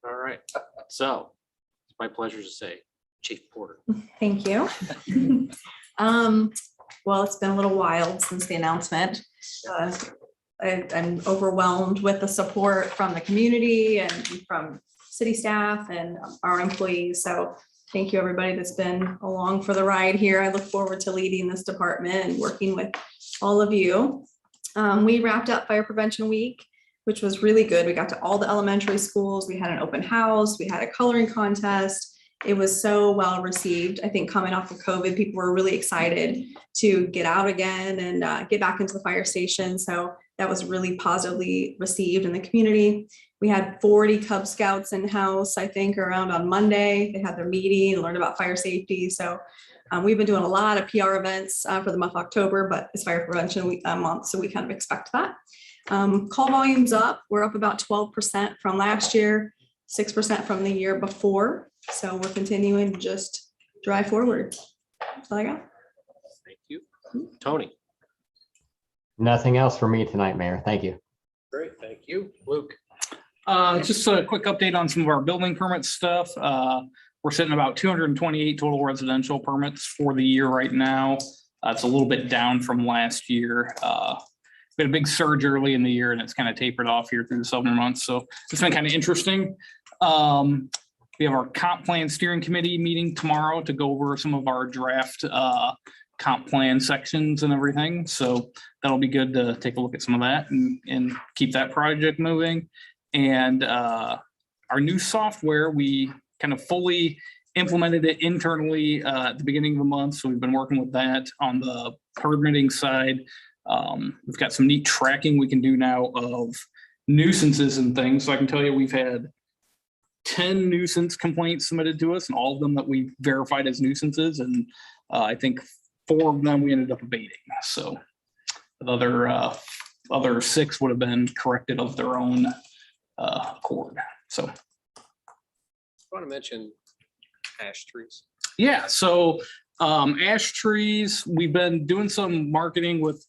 All right, so it's my pleasure to say, Chief Porter. Thank you. Well, it's been a little wild since the announcement. I'm overwhelmed with the support from the community and from city staff and our employees. So thank you, everybody that's been along for the ride here. I look forward to leading this department and working with all of you. We wrapped up Fire Prevention Week, which was really good. We got to all the elementary schools. We had an open house. We had a coloring contest. It was so well received. I think coming off of COVID, people were really excited to get out again and get back into the fire station. So that was really positively received in the community. We had 40 Cub Scouts in-house, I think, around on Monday. They had their meeting and learned about fire safety. So we've been doing a lot of PR events for the month of October, but it's Fire Prevention Week month, so we kind of expect that. Call volumes up. We're up about 12% from last year, 6% from the year before. So we're continuing to just drive forward. That's all I got. Thank you. Tony. Nothing else for me tonight, Mayor. Thank you. Great, thank you. Luke? Just a quick update on some of our building permit stuff. We're sitting about 228 total residential permits for the year right now. It's a little bit down from last year. We had a big surge early in the year and it's kind of tapered off here through the summer months. So it's been kind of interesting. We have our comp plan steering committee meeting tomorrow to go over some of our draft comp plan sections and everything. So that'll be good to take a look at some of that and keep that project moving. And our new software, we kind of fully implemented it internally at the beginning of the month. So we've been working with that on the permitting side. We've got some neat tracking we can do now of nuisances and things. So I can tell you we've had 10 nuisance complaints submitted to us and all of them that we verified as nuisances. And I think 4 of them we ended up abating. So the other 6 would have been corrected of their own accord. So I want to mention ash trees. yeah, so ash trees, we've been doing some marketing with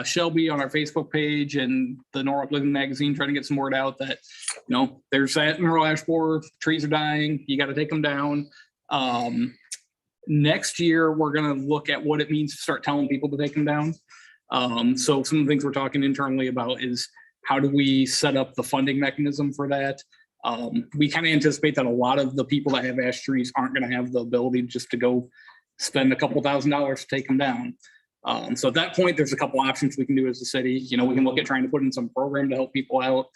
Shelby on our Facebook page and the Norwalk Living magazine, trying to get some word out that, you know, there's that mineral ash borer, trees are dying, you got to take them down. Next year, we're going to look at what it means to start telling people to take them down. So some of the things we're talking internally about is how do we set up the funding mechanism for that? We kind of anticipate that a lot of the people that have ash trees aren't going to have the ability just to go spend a couple $1,000s to take them down. So at that point, there's a couple options we can do as a city. You know, we can look at trying to put in some program to help people out.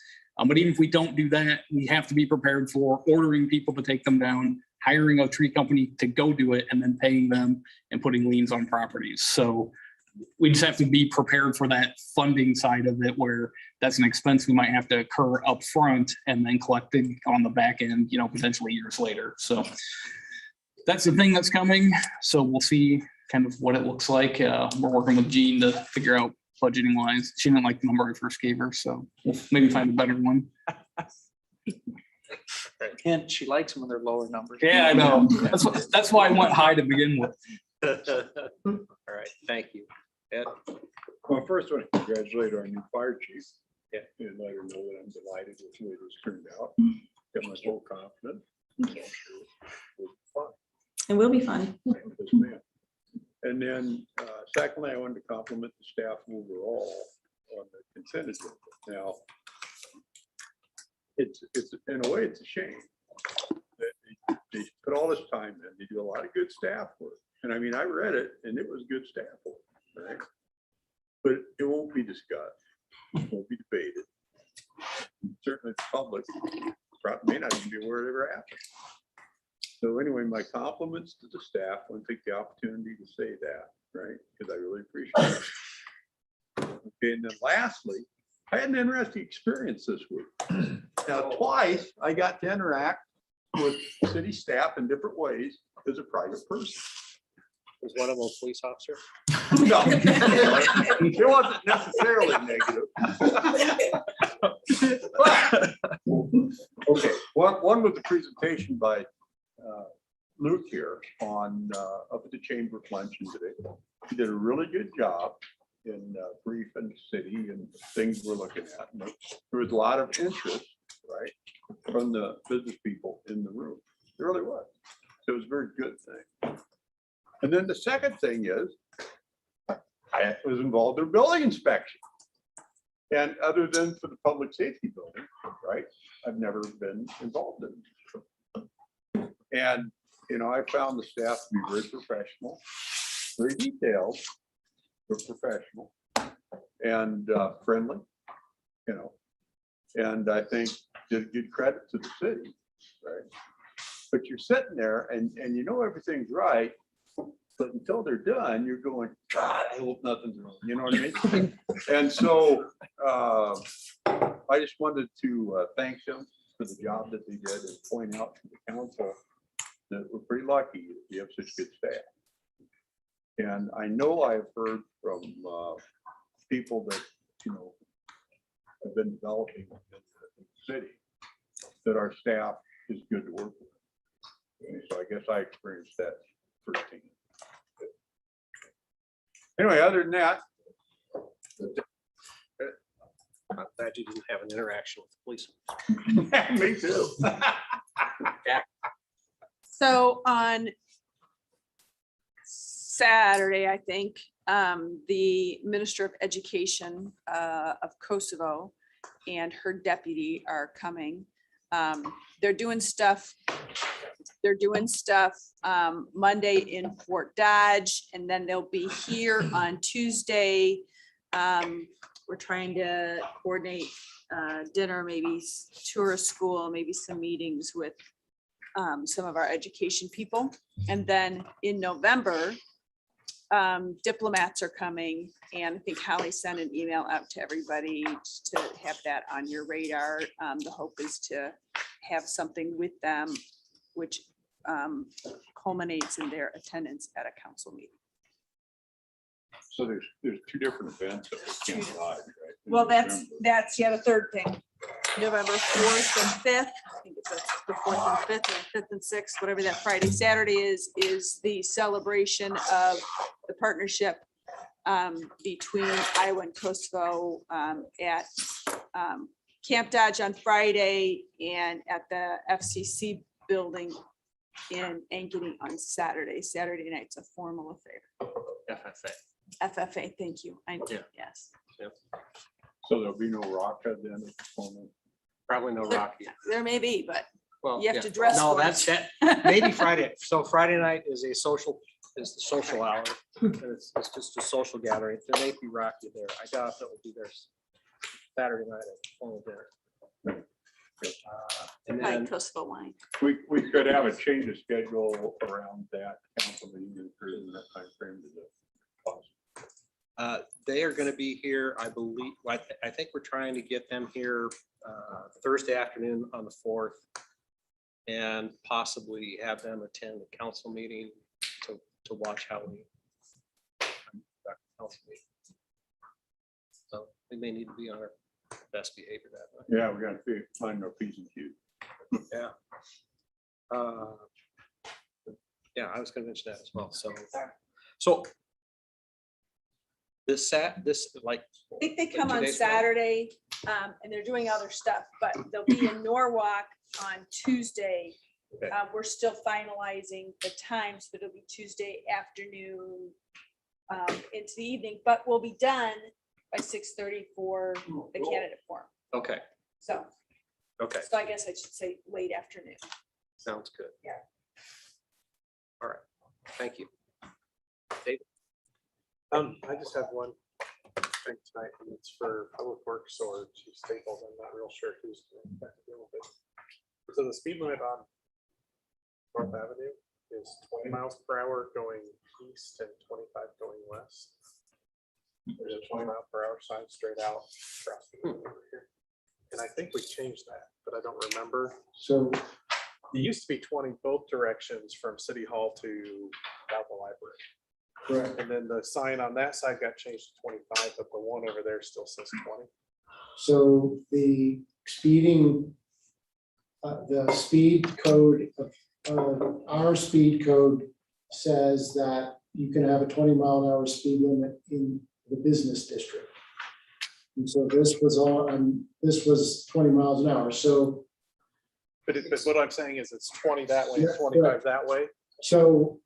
But even if we don't do that, we have to be prepared for ordering people to take them down, hiring a tree company to go do it, and then paying them and putting liens on properties. So we just have to be prepared for that funding side of it, where that's an expense we might have to incur up front and then collected on the back end, you know, potentially years later. So that's the thing that's coming. So we'll see kind of what it looks like. We're working with Jean to figure out budgeting wise. She didn't like the number I first gave her, so we'll maybe find a better one. And she likes them when they're lower numbers. Yeah, I know. That's why I went high to begin with. All right, thank you. Ed? Well, first I want to congratulate our new fire chief. Yeah. And let her know that I'm delighted with the way this turned out. Got my full confidence. It will be fun. Yes, ma'am. And then secondly, I wanted to compliment the staff overall on the consent agenda. Now, it's in a way, it's a shame that they put all this time in. They do a lot of good staff work. And I mean, I read it and it was good staff work, right? But it won't be discussed. It won't be debated. Certainly the public may not even be aware it ever happened. So anyway, my compliments to the staff. I want to take the opportunity to say that, right? Because I really appreciate it. Okay, and then lastly, I had an interesting experience this week. Now, twice I got to interact with city staff in different ways as a private person. Was one of them a police officer? No, it wasn't necessarily negative. Okay, one was a presentation by Luke here on up at the Chamber of Luncheon today. He did a really good job in briefing the city and things we're looking at. And there was a lot of interest, right, from the business people in the room. There really was. So it was a very good thing. And then the second thing is, I was involved in a building inspection. And other than for the public safety building, right, I've never been involved in it. And, you know, I found the staff to be very professional, very detailed, but professional and friendly, you know, and I think did good credit to the city, right? But you're sitting there and you know everything's right, but until they're done, you're going, God, I hope nothing's wrong. You know what I mean? And so I just wanted to thank them for the job that they did and point out to the council that we're pretty lucky that we have such good staff. And I know I've heard from people that, you know, have been developing in the city that our staff is good to work with. And so I guess I experienced that firsthand. Anyway, other than that, I'm glad you didn't have an interaction with the police. Me too. So on Saturday, I think, the Minister of Education of Kosovo and her deputy are coming. They're doing stuff. Monday in Fort Dodge, and then they'll be here on Tuesday. We're trying to coordinate dinner, maybe tour a school, maybe some meetings with some of our education people. And then in November, diplomats are coming, and I think Holly sent an email out to everybody to have that on your radar. The hope is to have something with them, which culminates in their attendance at a council meeting. So there's two different events that we can't ride, right? in Well, November. that's the third thing. November 4th and 5th, I think it's the 4th and 5th, or 5th and 6th, whatever that Friday, Saturday is the celebration of the partnership between Iowa and Kosovo at Camp Dodge on Friday and at the FCC building in Ankeny on Saturday. Saturday night's a formal affair. FFA. FFA, thank you. Yeah. Yes. So there'll be no rock at the end of the moment. Probably no Rocky. There may be, but Well, you have yeah. to dress No, for that's it. that. Maybe Friday. So Friday night is the social hour. And it's just a social gathering. There may be Rocky there. I doubt that will be there Saturday night at formal dinner. And Probably then Kosovo wine. We could have a change of schedule around that council meeting in that time frame. they are going to be here, I believe, I think we're trying to get them here Thursday afternoon on the 4th. And possibly have them attend the council meeting to watch how we conduct the council meeting. So we may need to be on our best behavior that night. Yeah, we got to find our P's and Q's. Yeah. Yeah, I was gonna mention that as well, so. This like. I think they come 2 on days ago? Saturday, and they're doing other stuff, but they'll be in Norwalk on Tuesday. Okay. We're still finalizing the times, but it'll be Tuesday afternoon into the evening, but we'll be done by 6:30 for the candidate forum. Okay, So, okay, so I guess I should say late afternoon. sounds good. Yeah. All right, thank you. I just have one thing tonight, and it's for Public Works or Chief Staples. I'm not real sure who's going to have to deal with it. So the speed limit on North Avenue is 20 miles per hour going east and 25 going west. There's a 20-mile-per-hour sign straight out across the road over here. And I think we changed that, but I don't remember. So It used to be 20 both directions from City Hall to about the library. correct. And then the sign on that side got changed to 25, but the one over there still says 20. So the speeding, the speed code, our speed code says that you can have a 20-mile-an-hour speed limit in the business district. And so this was 20 miles an hour. So, But what I'm saying is it's 20 that way, Yeah, and 25 that way. so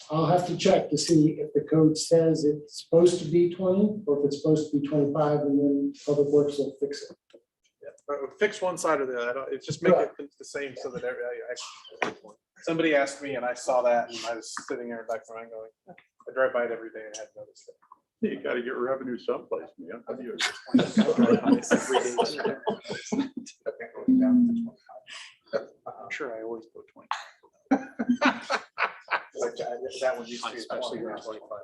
I'll have to check to see if the code says it's supposed to be 20 or if it's supposed to be 25, and then Public Works will fix it. Fix one side or the other. It's just make it the same so that somebody asked me and I saw that and I was sitting there back there going, I drive by it every day and I hadn't noticed it. You got to get revenue someplace, man. How do you- I'm sure I always go 20. That one used to be Especially 20. around 25.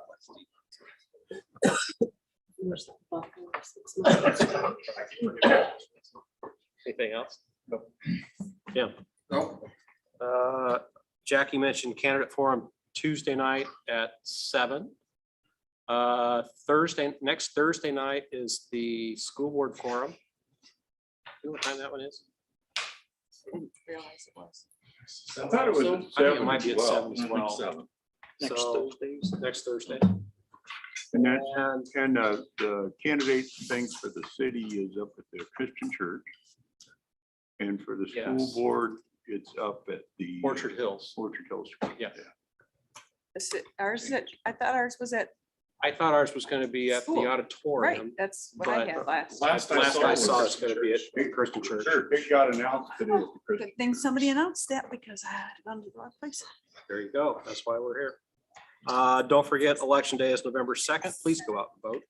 Anything else? Yeah. Jackie mentioned candidate forum Tuesday night at 7. Next Thursday night is the school board forum. You know what time that one is? Realize it was. I thought it was at I think it might be at 7 7 as well. Seven. Next So, Thursdays. Next Thursday. And the candidate things for the city is up at the Christian church. And for the school Yes. board, it's up at the. Orchard Hills. Orchard Hills. Yeah. Ours, I thought ours was at, I thought ours was gonna be at the Cool. auditorium. right, that's what I but- had last. Last Last I saw was it's gonna be at Christian Church. It got announced today. at the Christian Good thing somebody announced that because I had gone to the wrong place. There you go. That's why we're here. Don't forget, election day is November 2nd. Please go out and vote.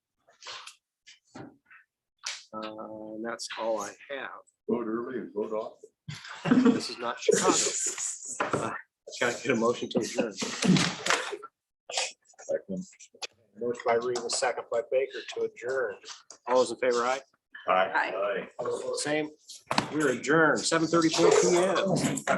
And that's all I have. Vote early and vote off. This is not Chicago. Can I get a motion to adjourn? Motion by Reed, a second by Baker to adjourn. All those in favor, aye? Aye. Same. We're adjourned, 7:34 PM.